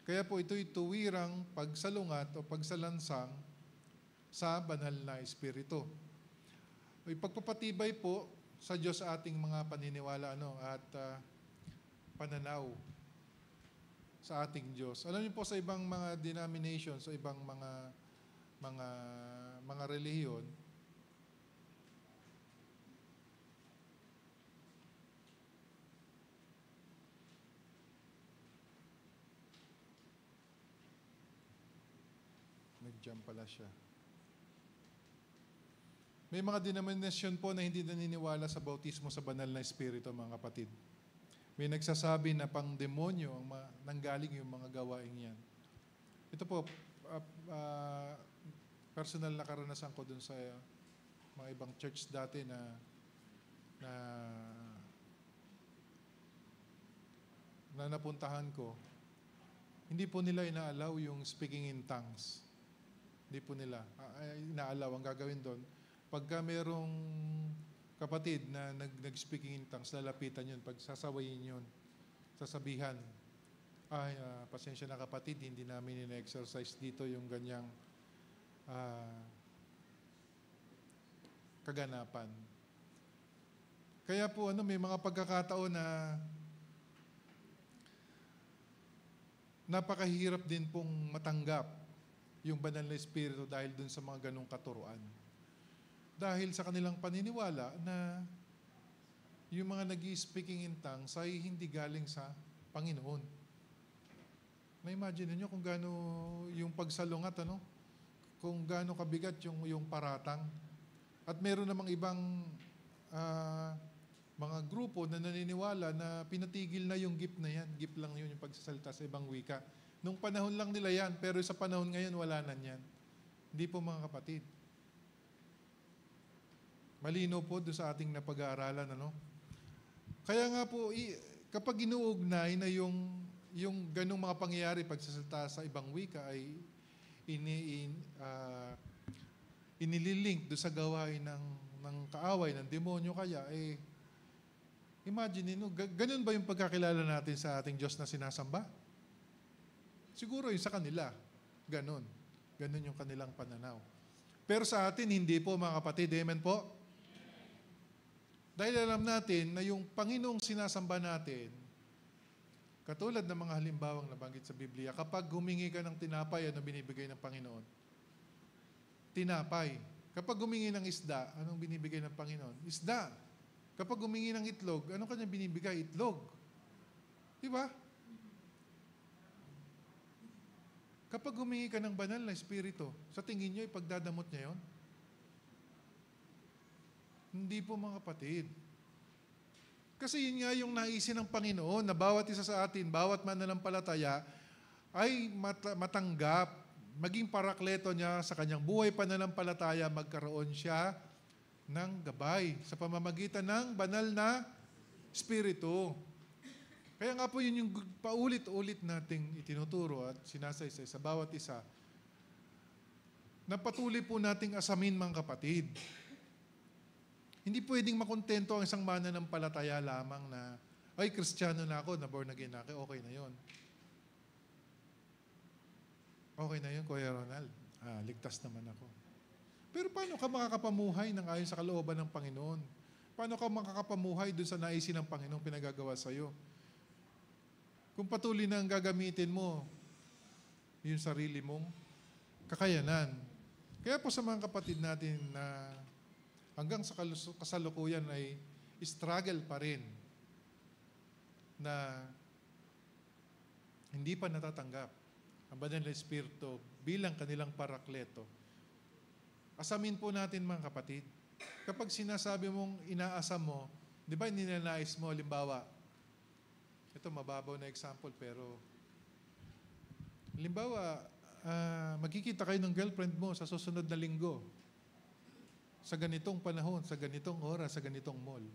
Kaya po ito'y tuwirang pagsalungat o pagsalansang sa banal na espiritu. Ipagpapatibay po sa Diyos sa ating mga paniniwala at pananaw sa ating Diyos. Alam niyo po sa ibang mga denominations, sa ibang mga relihiyon, nag-jump pala siya. May mga denominasyon po na hindi naniniwala sa bautismo sa banal na espiritu, mga kapatid. May nagsasabi na pang demonyo ang nanggaling yung mga gawain yan. Ito po, personal na karanasan ko dun sa mga ibang church dati na napuntahan ko, hindi po nila inaalaw yung speaking in tongues. Hindi po nila inaalaw. Ang gagawin doon, pagka merong kapatid na nag-speaking in tongues, lalapitan yun, pagsasawayin yun, sasabihan, pasensya na kapatid, hindi namin ina-exercise dito yung ganyang kaganapan. Kaya po may mga pagkakataon na napakahirap din pong matanggap yung banal na Espiritu dahil dun sa mga ganong katuruan. Dahil sa kanilang paniniwala na yung mga nag-i-speaking in tongues ay hindi galing sa Panginoon. Na-imagine niyo kung gaano yung pagsalungat, kung gaano kabigat yung paratang. At meron namang ibang mga grupo na naniniwala na pinatigil na yung gift na yan. Gift lang yun yung pagsasalita sa ibang wika. Nung panahon lang nila yan, pero sa panahon ngayon wala na yan. Hindi po mga kapatid. Malino po doon sa ating napag-aaralan. Kaya nga po, kapag inuugnay na yung ganong mga pangyayari pagsasalita sa ibang wika ay inililink doon sa gawain ng kaaway, ng demonyo kaya, imagine nyo, ganun ba yung pagkakilala natin sa ating Diyos na sinasamba? Siguro yung sa kanila, ganun. Ganun yung kanilang pananaw. Pero sa atin, hindi po mga kapatid. Amen po? Dahil alam natin na yung Panginoong sinasamba natin, katulad ng mga halimbawang nabanggit sa Biblia, kapag humingi ka ng tinapay, ano binibigay ng Panginoon? Tinapay. Kapag humingi ng isda, anong binibigay ng Panginoon? Isda. Kapag humingi ng itlog, ano kanya binibigay? Itlog. Di ba? Kapag humingi ka ng banal na Espiritu, sa tingin nyo, ipagdadamot niya yon? Hindi po mga kapatid. Kasi yun nga yung naisin ng Panginoon na bawat isa sa atin, bawat mananampalataya, ay matanggap, maging parakleto niya sa kanyang buhay pananampalataya, magkaroon siya ng gabay sa pamamagitan ng banal na Espiritu. Kaya nga po yun yung paulit-ulit nating itinuturo at sinasaysay sa bawat isa na patuloy po nating asamin mga kapatid. Hindi pwedeng makontento ang isang mananampalataya lamang na, ay, Kristiyano na ako, na born again na ako, okay na yon. Okay na yun, Kuya Ronald. Ligtas naman ako. Pero paano ka makakapamuhay ng ayon sa kalooban ng Panginoon? Paano ka makakapamuhay dun sa naisin ng Panginoon pinagagawa sa iyo? Kung patuloy na ang gagamitin mo, yung sarili mong kakayanan. Kaya po sa mga kapatid natin na hanggang sa kasalukuyan ay struggle pa rin na hindi pa natatanggap ang banal na Espiritu bilang kanilang parakleto. Asamin po natin mga kapatid, kapag sinasabi mong inaasam mo, di ba ninanais mo, halimbawa, ito mababaw na example pero, halimbawa, magkikita kayo ng girlfriend mo sa susunod na linggo, sa ganitong panahon, sa ganitong oras, sa ganitong mall.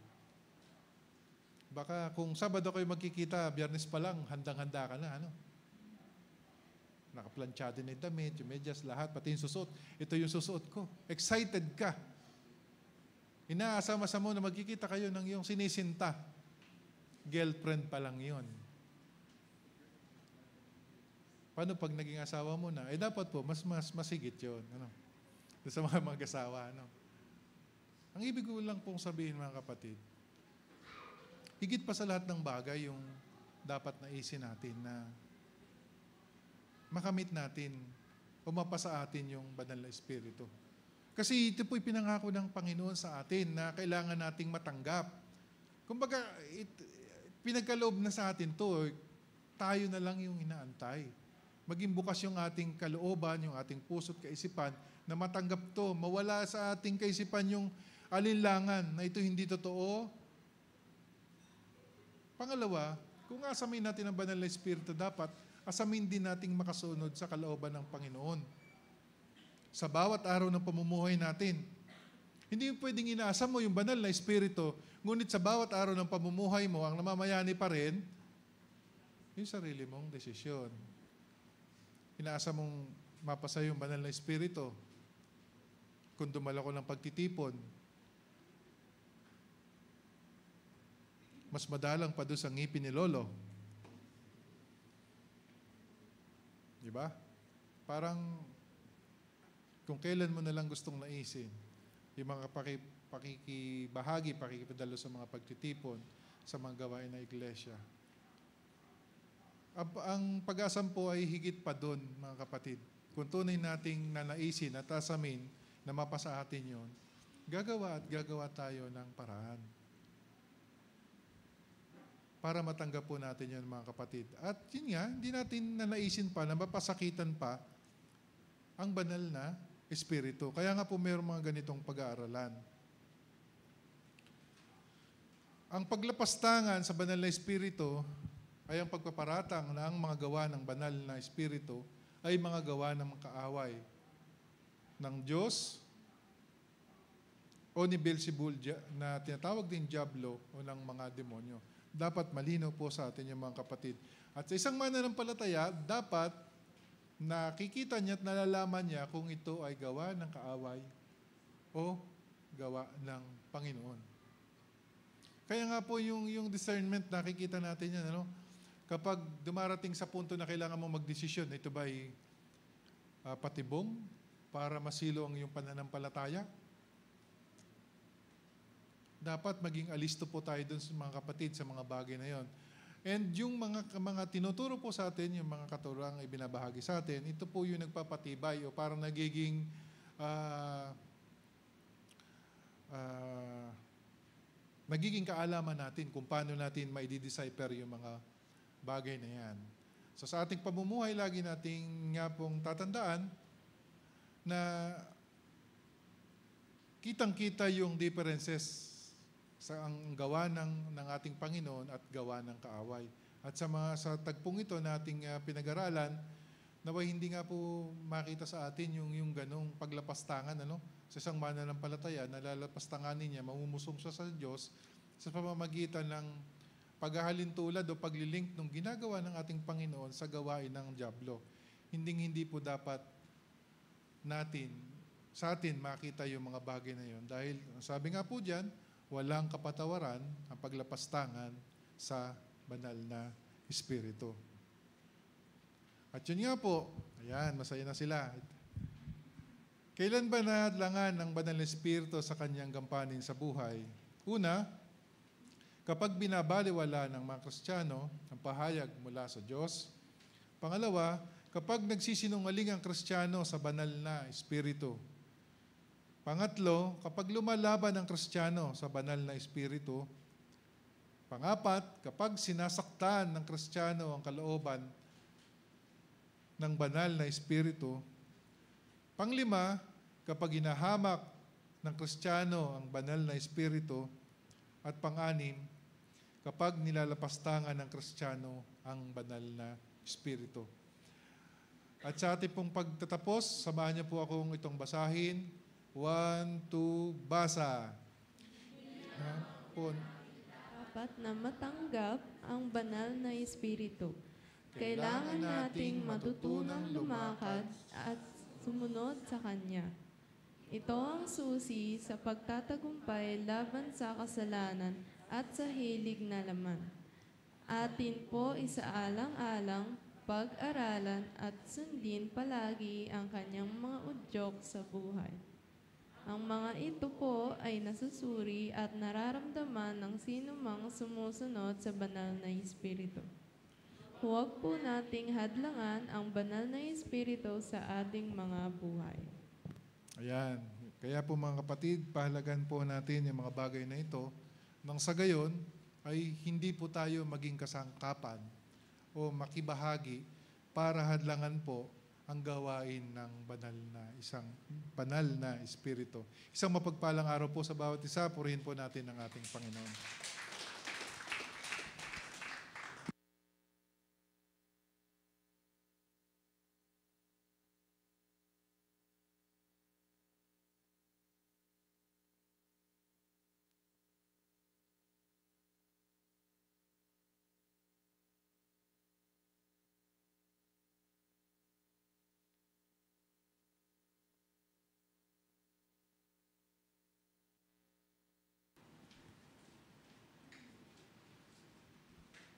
Baka kung Sabado kayo magkikita, Biyernes pa lang, handang-handa ka na, Nakaplanchado na yung damit, yung medyas, lahat, pati yung susuot. Ito yung susuot ko. Excited ka. Inaasama-sama mo na magkikita kayo ng iyong sinisinta. Girlfriend pa lang yun. Paano pag naging asawa mo na? Dapat po, mas masigit yun. Sa mga mag-asawa, Ang ibig ko lang pong sabihin, mga kapatid, higit pa sa lahat ng bagay, yung dapat naisin natin na makamit natin o mapasa atin yung banal na Espiritu. Kasi ito po'y pinangako ng Panginoon sa atin na kailangan nating matanggap. Kumbaga, pinagkaloob na sa atin to, tayo na lang yung inaantay. Maging bukas yung ating kalooban, yung ating puso't kaisipan na matanggap to. Mawala sa ating kaisipan yung alinlangan na ito hindi totoo. Pangalawa, kung asamin natin ang banal na Espiritu, dapat asamin din nating makasunod sa kalooban ng Panginoon. Sa bawat araw ng pamumuhay natin, Hindi yung pwedeng inaasa mo yung banal na Espiritu, ngunit sa bawat araw ng pamumuhay mo, ang namamayani pa rin, yung sarili mong desisyon. Inaasa mong mapasa yung banal na Espiritu. Kung dumala ko ng pagtitipon, mas madalang pa doon sa ngipin ni Lolo. Di ba? Parang kung kailan mo na lang gustong naisin, yung mga pakikibahagi, pakikipadalo sa mga pagtitipon, sa mga gawain ng iglesia. Ang pag-asam po ay higit pa doon, mga kapatid. Kung tunay nating nanaisin at asamin na mapasa atin yun, gagawa tayo ng paraan para matanggap po natin yun, mga kapatid. At yun nga, hindi natin nanaisin pa na mapasakitan pa ang banal na Espiritu. Kaya nga po mayroong mga ganitong pag-aaralan. Ang paglapastangan sa banal na Espiritu ay ang pagpaparatang na ang mga gawa ng banal na Espiritu ay mga gawa ng kaaway ng Diyos o ni Beelzebul na tinatawag din Diablo o ng mga demonyo. Dapat malinaw po sa atin yung mga kapatid. At sa isang mananampalataya, dapat nakikita niya at nalalaman niya kung ito ay gawa ng kaaway o gawa ng Panginoon. Kaya nga po yung discernment, nakikita natin yan, ano? Kapag dumarating sa punto na kailangan mo magdesisyon, ito ba ay patibong para masilo ang iyong pananampalataya? Dapat maging alisto po tayo dun sa mga kapatid sa mga bagay na yon. And yung mga tinuturo po sa atin, yung mga katuruang ibinabahagi sa atin, ito po yung nagpapatibay o parang nagiging nagiging kaalaman natin kung paano natin ma-decipher yung mga bagay na yan. So sa ating pamumuhay, lagi nating nga pong tatandaan na kitang-kita yung differences sa ang gawa ng ating Panginoon at gawa ng kaaway. At sa tagpong ito nating pinag-aralan, naway hindi nga po makita sa atin yung ganong paglapastangan, ano? Sa isang mananampalataya, nalalapastanganin niya, mamumusong siya sa Diyos sa pamamagitan ng paghahalintulad o paglilink ng ginagawa ng ating Panginoon sa gawain ng Diablo. Hindi po dapat sa atin makita yung mga bagay na yun. Dahil, sabi nga po dyan, walang kapatawaran ang paglapastangan sa banal na Espiritu. At yun nga po, ayan, masaya na sila. Kailan ba nahadlangan ng banal na Espiritu sa kanyang gampanin sa buhay? Una, kapag binabaliwala ng mga Kristiyano ang pahayag mula sa Diyos. Pangalawa, kapag nagsisinungaling ang Kristiyano sa banal na Espiritu. Pangatlo, kapag lumalaban ang Kristiyano sa banal na Espiritu. Pangapat, kapag sinasaktan ng Kristiyano ang kalooban ng banal na Espiritu. Panglima, kapag hinahamak ng Kristiyano ang banal na Espiritu. At pang-anim, kapag nilalapastangan ng Kristiyano ang banal na Espiritu. At sa ating pong pagtatapos, samahan niyo po akong itong basahin. 1, 2, basa. Dapat na matanggap ang banal na Espiritu. Kailangan nating matutunang lumakad at sumunod sa Kanya. Ito ang susi sa pagtatagumpay laban sa kasalanan at sa hilig na laman. Atin po isaalang-alang, pag-aralan at sundin palagi ang Kanyang mga udyok sa buhay. Ang mga ito po ay nasusuri at nararamdaman ng sinumang sumusunod sa banal na Espiritu. Huwag po nating hadlangan ang banal na Espiritu sa ating mga buhay. Ayan. Kaya po mga kapatid, pahalagan po natin yung mga bagay na ito nang sa gayon ay hindi po tayo maging kasangkapan o makibahagi para hadlangan po ang gawain ng isang banal na Espiritu. Isang mapagpalang araw po sa bawat isa. Purihin po natin ang ating Panginoon.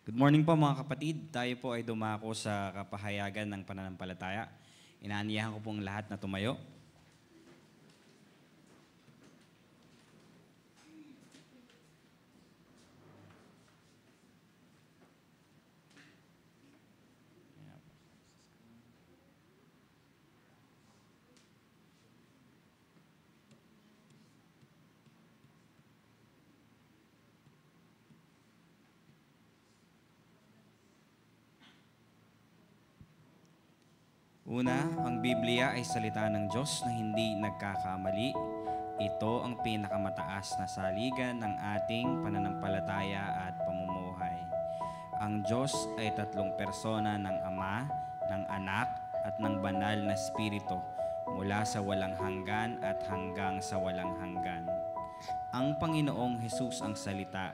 Good morning po mga kapatid. Tayo po ay dumako sa kapahayagan ng pananampalataya. Inaanyahan ko pong lahat na tumayo. Una, ang Biblia ay salita ng Diyos na hindi nagkakamali. Ito ang pinakamataas na saligan ng ating pananampalataya at pamumuhay. Ang Diyos ay tatlong persona ng Ama, ng Anak, at ng Banal na Espiritu mula sa walang hanggan at hanggang sa walang hanggan. Ang Panginoong Hesus ang salita,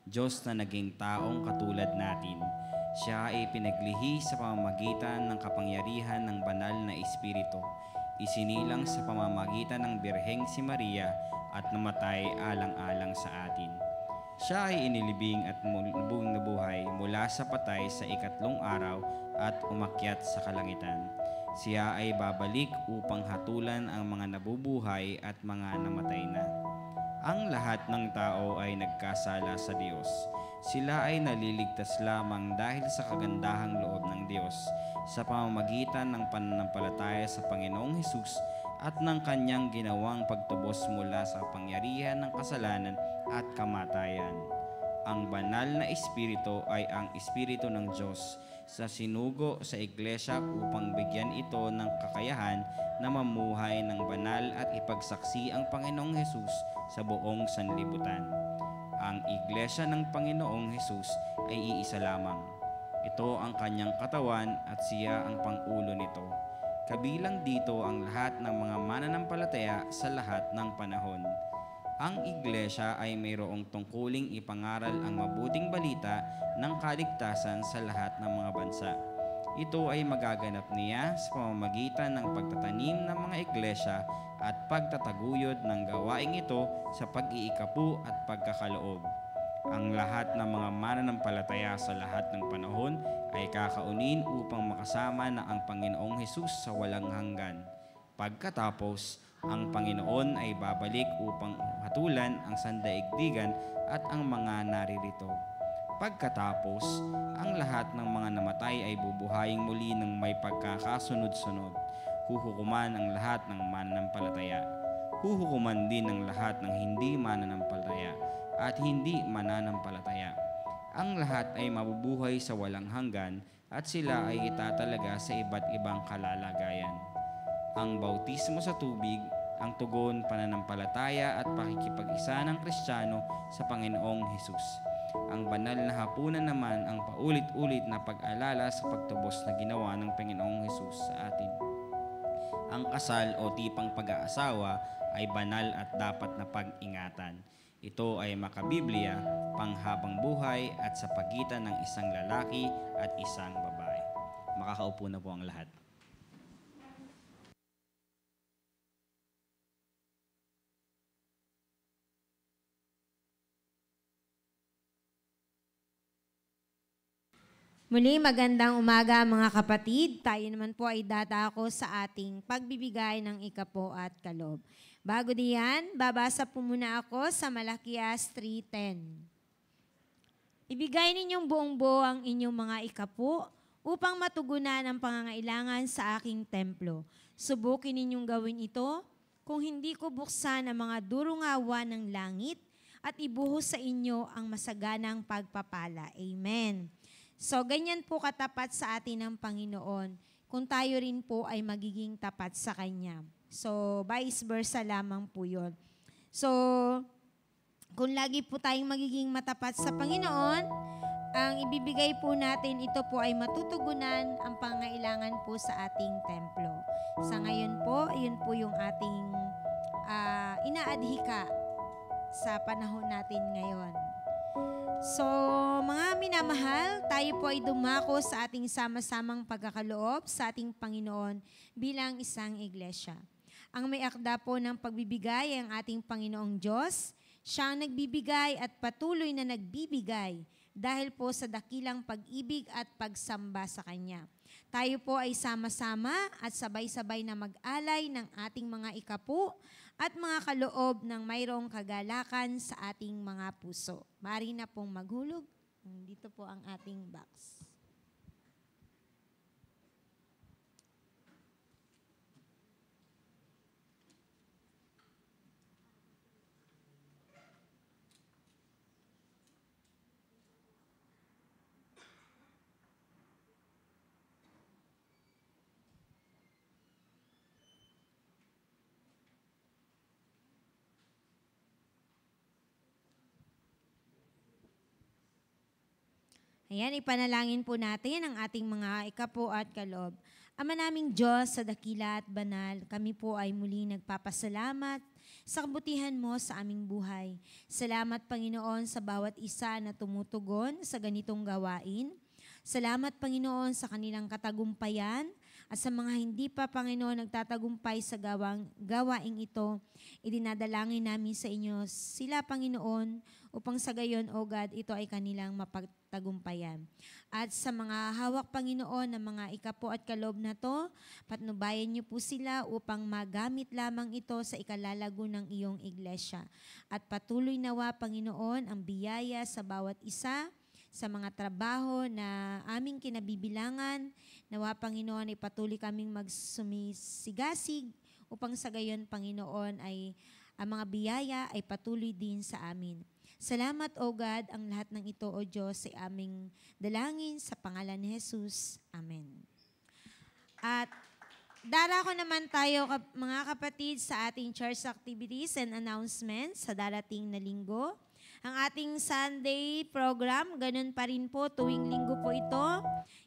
Diyos na naging taong katulad natin. Siya ay pinaglihi sa pamamagitan ng kapangyarihan ng banal na Espiritu. Isinilang sa pamamagitan ng Birheng si Maria at namatay alang-alang sa atin. Siya ay inilibing at buong nabuhay mula sa patay sa ikatlong araw at umakyat sa kalangitan. Siya ay babalik upang hatulan ang mga nabubuhay at mga namatay na. Ang lahat ng tao ay nagkasala sa Diyos. Sila ay naliligtas lamang dahil sa kagandahang loob ng Diyos sa pamamagitan ng pananampalataya sa Panginoong Hesus at ng kanyang ginawang pagtubos mula sa kapangyarihan ng kasalanan at kamatayan. Ang banal na Espiritu ay ang Espiritu ng Diyos sa sinugo sa Iglesia upang bigyan ito ng kakayahan na mamuhay ng banal at ipagsaksi ang Panginoong Hesus sa buong sanlibutan. Ang Iglesia ng Panginoong Hesus ay iisa lamang. Ito ang kanyang katawan at siya ang pangulo nito. Kabilang dito ang lahat ng mga mananampalataya sa lahat ng panahon. Ang Iglesia ay mayroong tungkuling ipangaral ang mabuting balita ng kaligtasan sa lahat ng mga bansa. Ito ay magaganap niya sa pamamagitan ng pagtatanim ng mga iglesia at pagtataguyod ng gawaing ito sa pag-iikapu at pagkakaloob. Ang lahat ng mga mananampalataya sa lahat ng panahon ay kakaunin upang makasama na ang Panginoong Hesus sa walang hanggan. Pagkatapos, ang Panginoon ay babalik upang hatulan ang sandaigdigan at ang mga naririto. Pagkatapos, ang lahat ng mga namatay ay bubuhayin muli ng may pagkakasunod-sunod. Huhukuman ang lahat ng mananampalataya. Huhukuman din ang lahat ng hindi mananampalataya at hindi mananampalataya. Ang lahat ay mabubuhay sa walang hanggan at sila ay itatalaga sa iba't ibang kalalagayan. Ang bautismo sa tubig, ang tugon, pananampalataya at pakikipag-isa ng Kristiyano sa Panginoong Hesus. Ang banal na hapunan naman ang paulit-ulit na pag-alala sa pagtubos na ginawa ng Panginoong Hesus sa atin. Ang kasal o tipang pag-aasawa ay banal at dapat na pag-ingatan. Ito ay makabiblia, panghabang buhay at sa pagitan ng isang lalaki at isang babae. Makakaupo na po ang lahat. Muli, magandang umaga mga kapatid. Tayo naman po ay dadako sa ating pagbibigay ng ikapo at kalob. Bago diyan, babasa po muna ako sa Malakias 3:10. Ibigay ninyong buong buo ang inyong mga ikapo upang matugunan ang pangangailangan sa aking templo. Subukin ninyong gawin ito kung hindi ko buksan ang mga durungawan ng langit at ibuhos sa inyo ang masaganang pagpapala. Amen. So, ganyan po katapat sa atin ng Panginoon kung tayo rin po ay magiging tapat sa Kanya. So, vice versa lamang po yun. So, kung lagi po tayong magiging matapat sa Panginoon, ang ibibigay po natin, ito po ay matutugunan ang pangailangan po sa ating templo. Sa ngayon po, yun po yung ating inaadhika sa panahon natin ngayon. So, mga minamahal, tayo po ay dumako sa ating sama-samang pagkakaloob sa ating Panginoon bilang isang iglesia. Ang may akda po ng pagbibigay ay ang ating Panginoong Diyos Siya ang nagbibigay at patuloy na nagbibigay dahil po sa dakilang pag-ibig at pagsamba sa Kanya. Tayo po ay sama-sama at sabay-sabay na mag-alay ng ating mga ikapu at mga kaloob ng mayroong kagalakan sa ating mga puso. Maaari na pong maghulog. Dito po ang ating box. Ayan, ipanalangin po natin ang ating mga ikapo at kaloob. Ama naming Diyos sa dakila at banal, kami po ay muli nagpapasalamat sa kabutihan mo sa aming buhay. Salamat, Panginoon, sa bawat isa na tumutugon sa ganitong gawain. Salamat, Panginoon, sa kanilang katagumpayan at sa mga hindi pa, Panginoon, nagtatagumpay sa gawaing ito. Idinadalangin namin sa inyo sila, Panginoon, upang sa gayon, O God, ito ay kanilang mapagtagumpayan. At sa mga hawak, Panginoon, ng mga ikapo at kaloob na to, patnubayan niyo po sila upang magamit lamang ito sa ikalalago ng iyong iglesia. At patuloy nawa, Panginoon, ang biyaya sa bawat isa, sa mga trabaho na aming kinabibilangan. Nawa, Panginoon, ay patuloy kaming magsumisigasig upang sa gayon, Panginoon, ay ang mga biyaya ay patuloy din sa amin. Salamat, O God, ang lahat ng ito, O Diyos, ay aming dalangin sa pangalan ni Jesus. Amen. At darako naman tayo, mga kapatid, sa ating church activities and announcements sa darating na linggo. Ang ating Sunday program, ganun pa rin po, tuwing linggo po ito.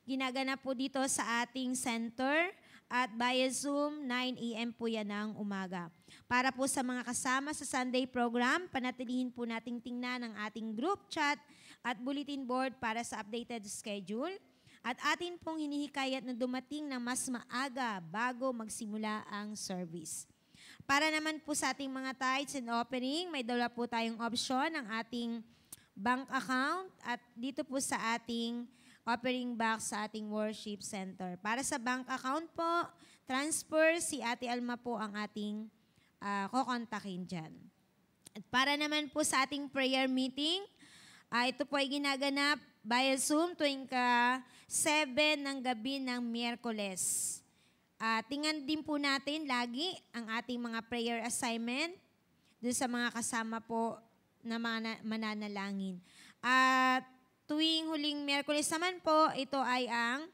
Ginaganap po dito sa ating center at via Zoom, 9 a.m. po yan ng umaga. Para po sa mga kasama sa Sunday program, panatilihin po nating tingnan ang ating group chat at bulletin board para sa updated schedule. At atin pong hinihikayat na dumating na mas maaga bago magsimula ang service. Para naman po sa ating mga tithes and offering, may dala po tayong option ng ating bank account at dito po sa ating offering box sa ating worship center. Para sa bank account po, transfer, si Ate Alma po ang ating kukontakin dyan. At para naman po sa ating prayer meeting, ito po ay ginaganap via Zoom tuwing 7 ng gabi ng Miyerkules. Tingnan din po natin lagi ang ating mga prayer assignment doon sa mga kasama po na mananalangin. At tuwing huling Miyerkules naman po, ito ay ang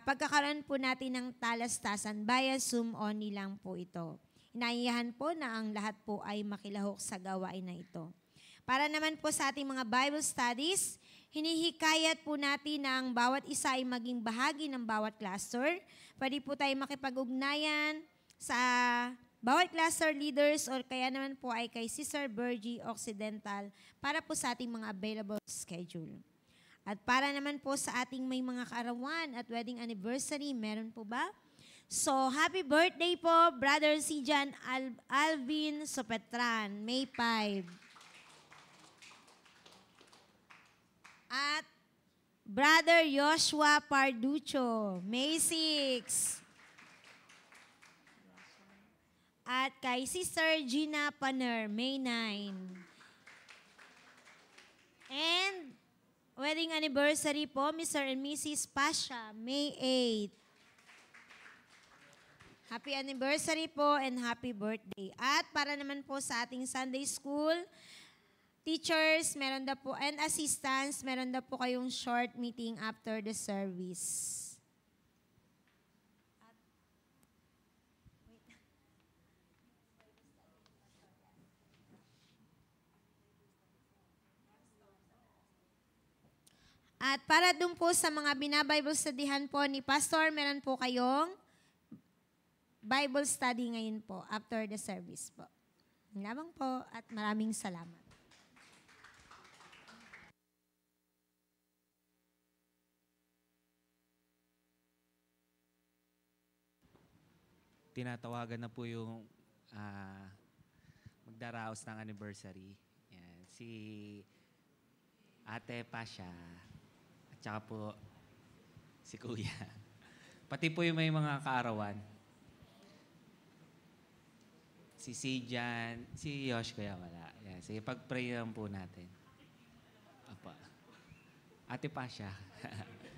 pagkakaroon po natin ng talastasan. Via Zoom only lang po ito. Inaayahan po na ang lahat po ay makilahok sa gawain na ito. Para naman po sa ating mga Bible studies, hinihikayat po natin na ang bawat isa ay maging bahagi ng bawat cluster. Pwede po tayo makipag-ugnayan sa bawat cluster leaders or kaya naman po ay kay Sister Bergie Occidental para po sa ating mga available schedule. At para naman po sa ating may mga kaarawan at wedding anniversary, meron po ba? So, happy birthday po, Brother Sijan Alvin Sopetran, May 5. At Brother Joshua Parducho, May 6. At kay Sister Gina Paner, May 9. And wedding anniversary po, Mr. and Mrs. Pasha, May 8. Happy anniversary po and happy birthday. At para naman po sa ating Sunday school, teachers, meron na po, and assistants, meron na po kayong short meeting after the service. At para dun po sa mga binabible studyhan po ni Pastor, meron po kayong Bible study ngayon po after the service po. Lamang po at maraming salamat. Tinatawagan na po yung magdaraos ng anniversary. si Ate Pasha, at saka po si Kuya. Pati po yung may mga kaarawan. Si Sijan, si Yosh kaya wala. Yan. Sige, pag-pray lang po natin. Apa. Ate Pasha.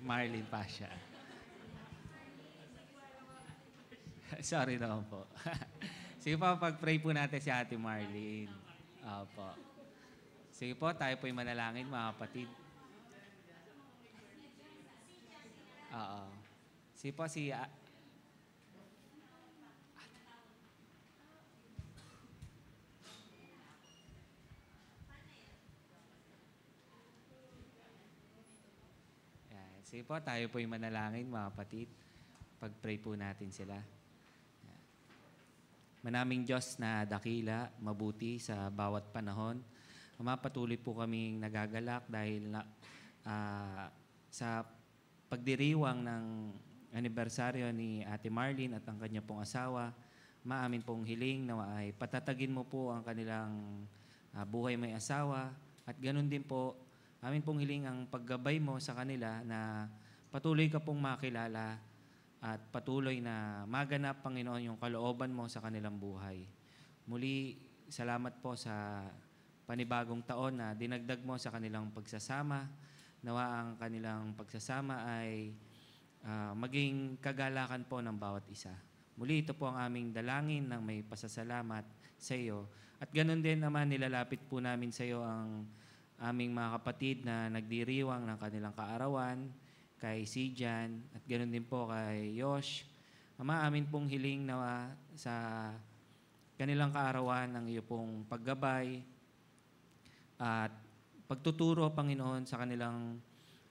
Marlene Pasha. Sorry naman po. Sige po, pag-pray po natin si Ate Marlene. Opo. Sige po, tayo po'y manalangin, mga kapatid. Oo. Sige po, Yan. Sige po, tayo po'y manalangin, mga kapatid. Pag-pray po natin sila. Yan. Manaming Diyos na dakila, mabuti sa bawat panahon. Ama, patuloy po kaming nagagalak dahil sa pagdiriwang ng anibersaryo ni Ate Marlene at ang kanya pong asawa. Amin pong hiling na ay patatagin mo po ang kanilang buhay may asawa. At ganun din po, amin pong hiling ang paggabay mo sa kanila na patuloy ka pong makilala at patuloy na maganap, Panginoon, yung kalooban mo sa kanilang buhay. Muli, salamat po sa panibagong taon na dinagdag mo sa kanilang pagsasama. Nawa ang kanilang pagsasama ay maging kagalakan po ng bawat isa. Muli, ito po ang aming dalangin ng may pasasalamat sa iyo. At ganun din naman, nilalapit po namin sa iyo ang aming mga kapatid na nagdiriwang ng kanilang kaarawan, kay Sijan, at ganun din po kay Yosh. Ama, amin pong hiling na sa kanilang kaarawan ang iyo pong paggabay at pagtuturo, Panginoon, sa kanilang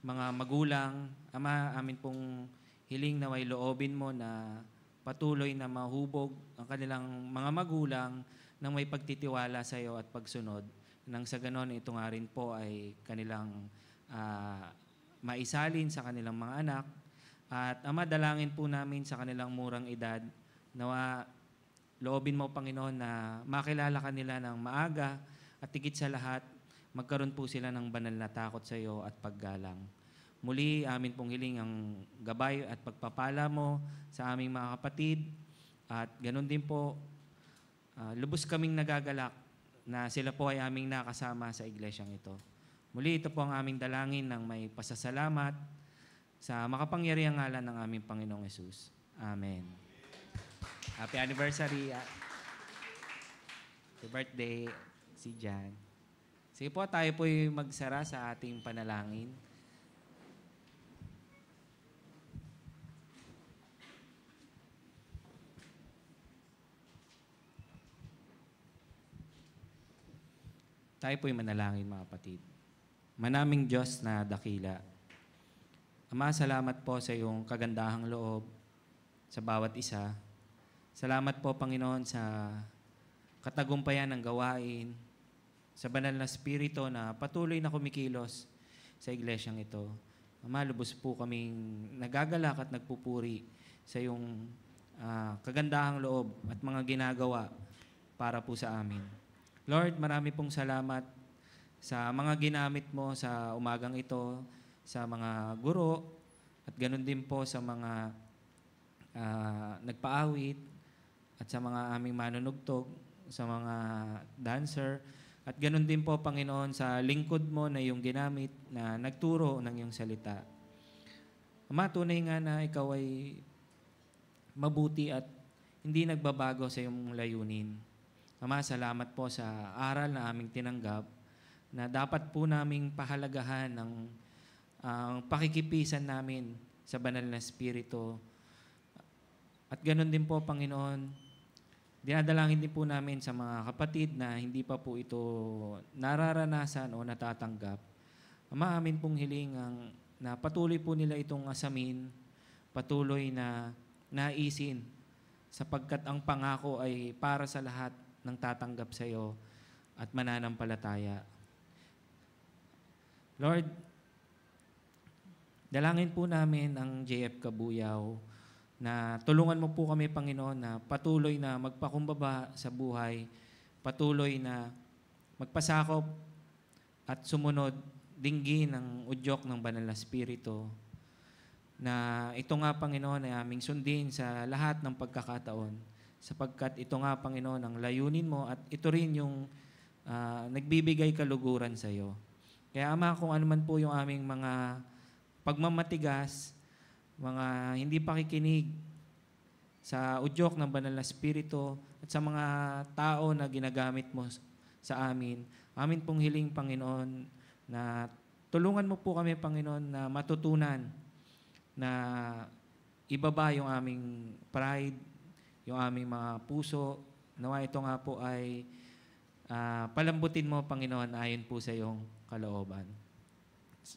mga magulang. Ama, amin pong hiling na may loobin mo na patuloy na mahubog ang kanilang mga magulang nang may pagtitiwala sa iyo at pagsunod. Nang sa ganon, ito nga rin po ay kanilang maisalin sa kanilang mga anak. At Ama, dalangin po namin sa kanilang murang edad na loobin mo, Panginoon, na makilala kanila ng maaga at higit sa lahat, magkaroon po sila ng banal na takot sa iyo at paggalang. Muli, amin pong hiling ang gabay at pagpapala mo sa aming mga kapatid. At ganun din po, lubos kaming nagagalak na sila po ay aming nakasama sa iglesyang ito. Muli, ito po ang aming dalangin ng may pasasalamat sa makapangyarihang ngalan ng aming Panginoong Hesus. Amen. Happy anniversary. Happy birthday, si Jan. Sige po, tayo po'y magsara sa ating panalangin. Tayo po'y manalangin, mga kapatid. Manaming Diyos na dakila, Ama, salamat po sa iyong kagandahang loob sa bawat isa. Salamat po, Panginoon, sa katagumpayan ng gawain, sa banal na spirito na patuloy na kumikilos sa iglesyang ito. Ama, lubos po kaming nagagalak at nagpupuri sa iyong kagandahang loob at mga ginagawa para po sa amin. Lord, marami pong salamat sa mga ginamit mo sa umagang ito, sa mga guro, at ganun din po sa mga nagpaawit, at sa mga aming manunugtog, sa mga dancer, at ganun din po, Panginoon, sa lingkod mo na iyong ginamit na nagturo ng iyong salita. Ama, tunay nga na ikaw ay mabuti at hindi nagbabago sa iyong layunin. Ama, salamat po sa aral na aming tinanggap na dapat po naming pahalagahan ang pakikipisan namin sa banal na spirito. At ganun din po, Panginoon, dinadalangin din po namin sa mga kapatid na hindi pa po ito nararanasan o natatanggap. Ama, amin pong hiling na patuloy po nila itong asamin, patuloy na naisin, sapagkat ang pangako ay para sa lahat ng tatanggap sa iyo at mananampalataya. Lord, dalangin po namin ang JF Kabuyaw na tulungan mo po kami, Panginoon, na patuloy na magpakumbaba sa buhay, patuloy na magpasakop at sumunod, dinggin ang udyok ng Banal na Espiritu, na ito nga, Panginoon, ay aming sundin sa lahat ng pagkakataon, sapagkat ito nga, Panginoon, ang layunin mo at ito rin yung nagbibigay kaluguran sa iyo. Kaya, Ama, kung ano man po yung aming mga pagmamatigas, mga hindi pakikinig sa udyok ng Banal na Espiritu at sa mga tao na ginagamit mo sa amin, amin pong hiling, Panginoon, na tulungan mo po kami, Panginoon, na matutunan na ibaba yung aming pride, yung aming mga puso. Nawa ito nga po ay palambutin mo, Panginoon, ayon po sa iyong kalooban.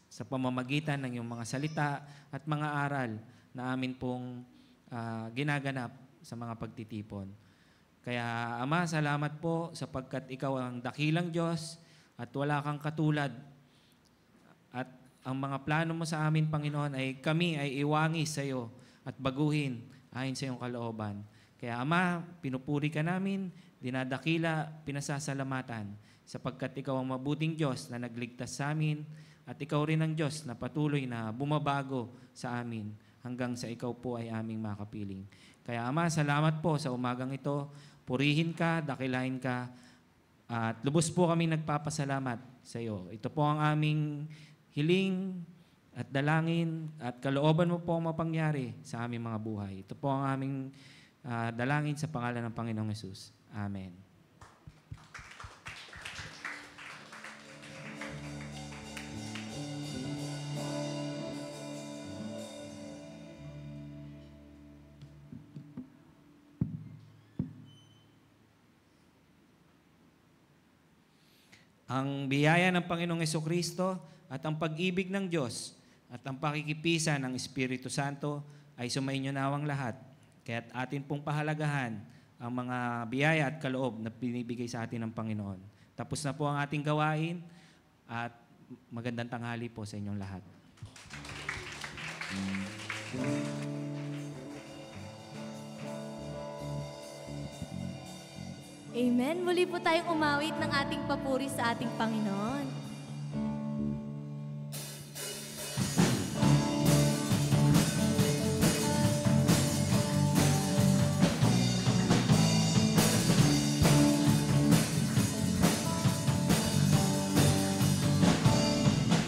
Sa pamamagitan ng iyong mga salita at mga aral na amin pong ginaganap sa mga pagtitipon. Kaya, Ama, salamat po sapagkat ikaw ang dakilang Diyos at wala kang katulad. At ang mga plano mo sa amin, Panginoon, ay kami ay iwangis sa iyo at baguhin ayon sa iyong kalooban. Kaya, Ama, pinupuri ka namin, dinadakila, pinasasalamatan, sapagkat ikaw ang mabuting Diyos na nagligtas sa amin at ikaw rin ang Diyos na patuloy na bumabago sa amin hanggang sa ikaw po ay aming makapiling. Kaya, Ama, salamat po sa umagang ito. Purihin ka, dakilain ka, at lubos po kami nagpapasalamat sa iyo. Ito po ang aming hiling at dalangin at kalooban mo po ang mapangyari sa aming mga buhay. Ito po ang aming dalangin sa pangalan ng Panginoong Hesus. Amen. Ang biyaya ng Panginoong Hesukristo at ang pag-ibig ng Diyos at ang pakikipisa ng Espiritu Santo ay sumainyo nawang lahat. Kaya't atin pong pahalagahan ang mga biyaya at kaloob na binibigay sa atin ng Panginoon. Tapos na po ang ating gawain at magandang tanghali po sa inyong lahat. Amen. Muli po tayong umawit ng ating papuri sa ating Panginoon.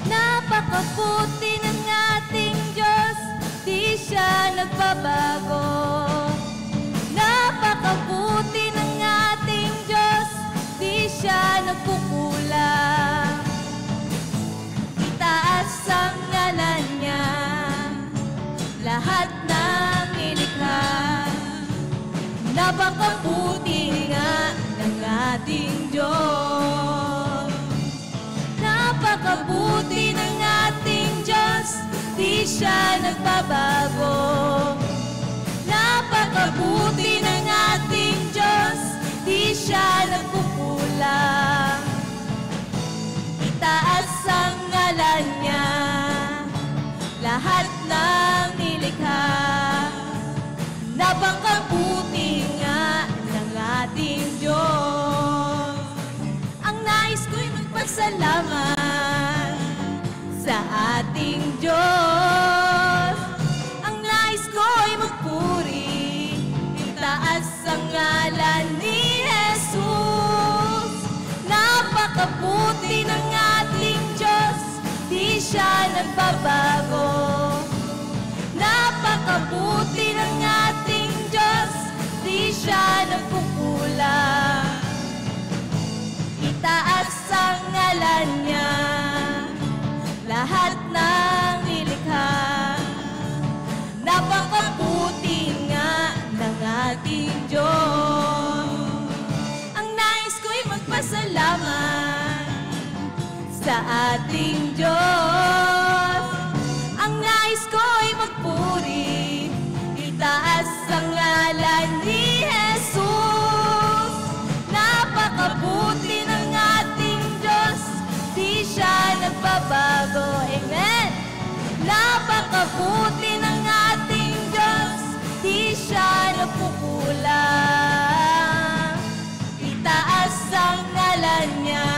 Napakabuti ng ating Diyos, di siya nagbabago. Napakabuti ng ating Diyos, di siya nagkukulang. Itaas ang ngalan niya, lahat ng nilikha. Napakabuti nga ng ating Diyos. Napakabuti ng ating Diyos, di siya nagbabago. Napakabuti ng ating Diyos, di siya nagkukulang. Itaas ang ngalan niya, lahat ng nilikha. Napakabuti nga ng ating Diyos. Ang nais ko'y magpasalamat sa ating Diyos. Ang nais ko'y magpuri, itaas ang ngalan ni Jesus. Napakabuti ng ating Diyos, di siya nagbabago. Napakabuti ng ating Diyos, di siya nagkukulang. Itaas ang ngalan niya, lahat ng nilikha. Napakabuti nga ng ating Diyos. Ang nais ko'y magpasalamat sa ating Diyos. Ang nais ko'y magpuri, itaas ang ngalan ni Jesus. Napakabuti ng ating Diyos, di siya nagbabago. Amen. Napakabuti ng ating Diyos, di siya nagkukulang. Itaas ang ngalan niya,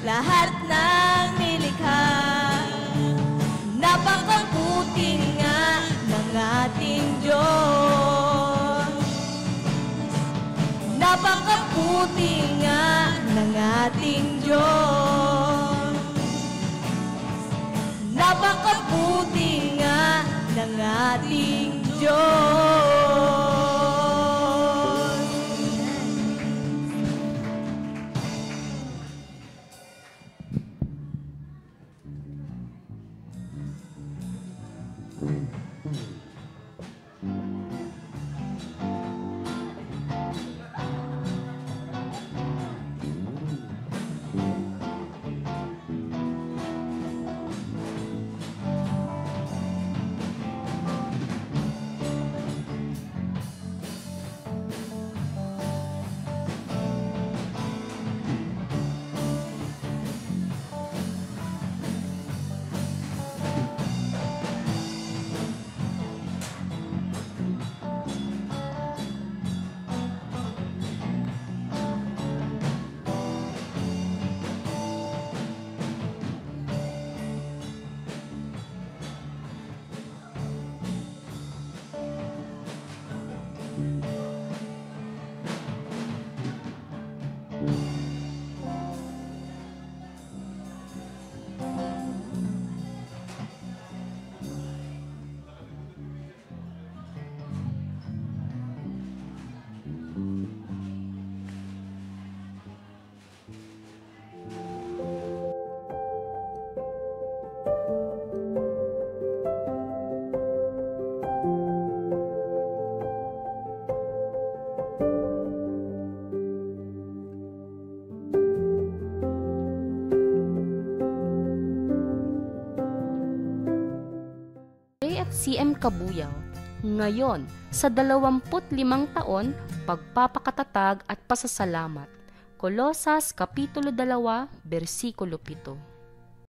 lahat ating Diyos. Napakabuti nga ng ating Diyos. CM Kabuyaw, ngayon sa 25 taon, pagpapakatatag at pasasalamat. Kolosas Kapitulo 2, versikulo 7.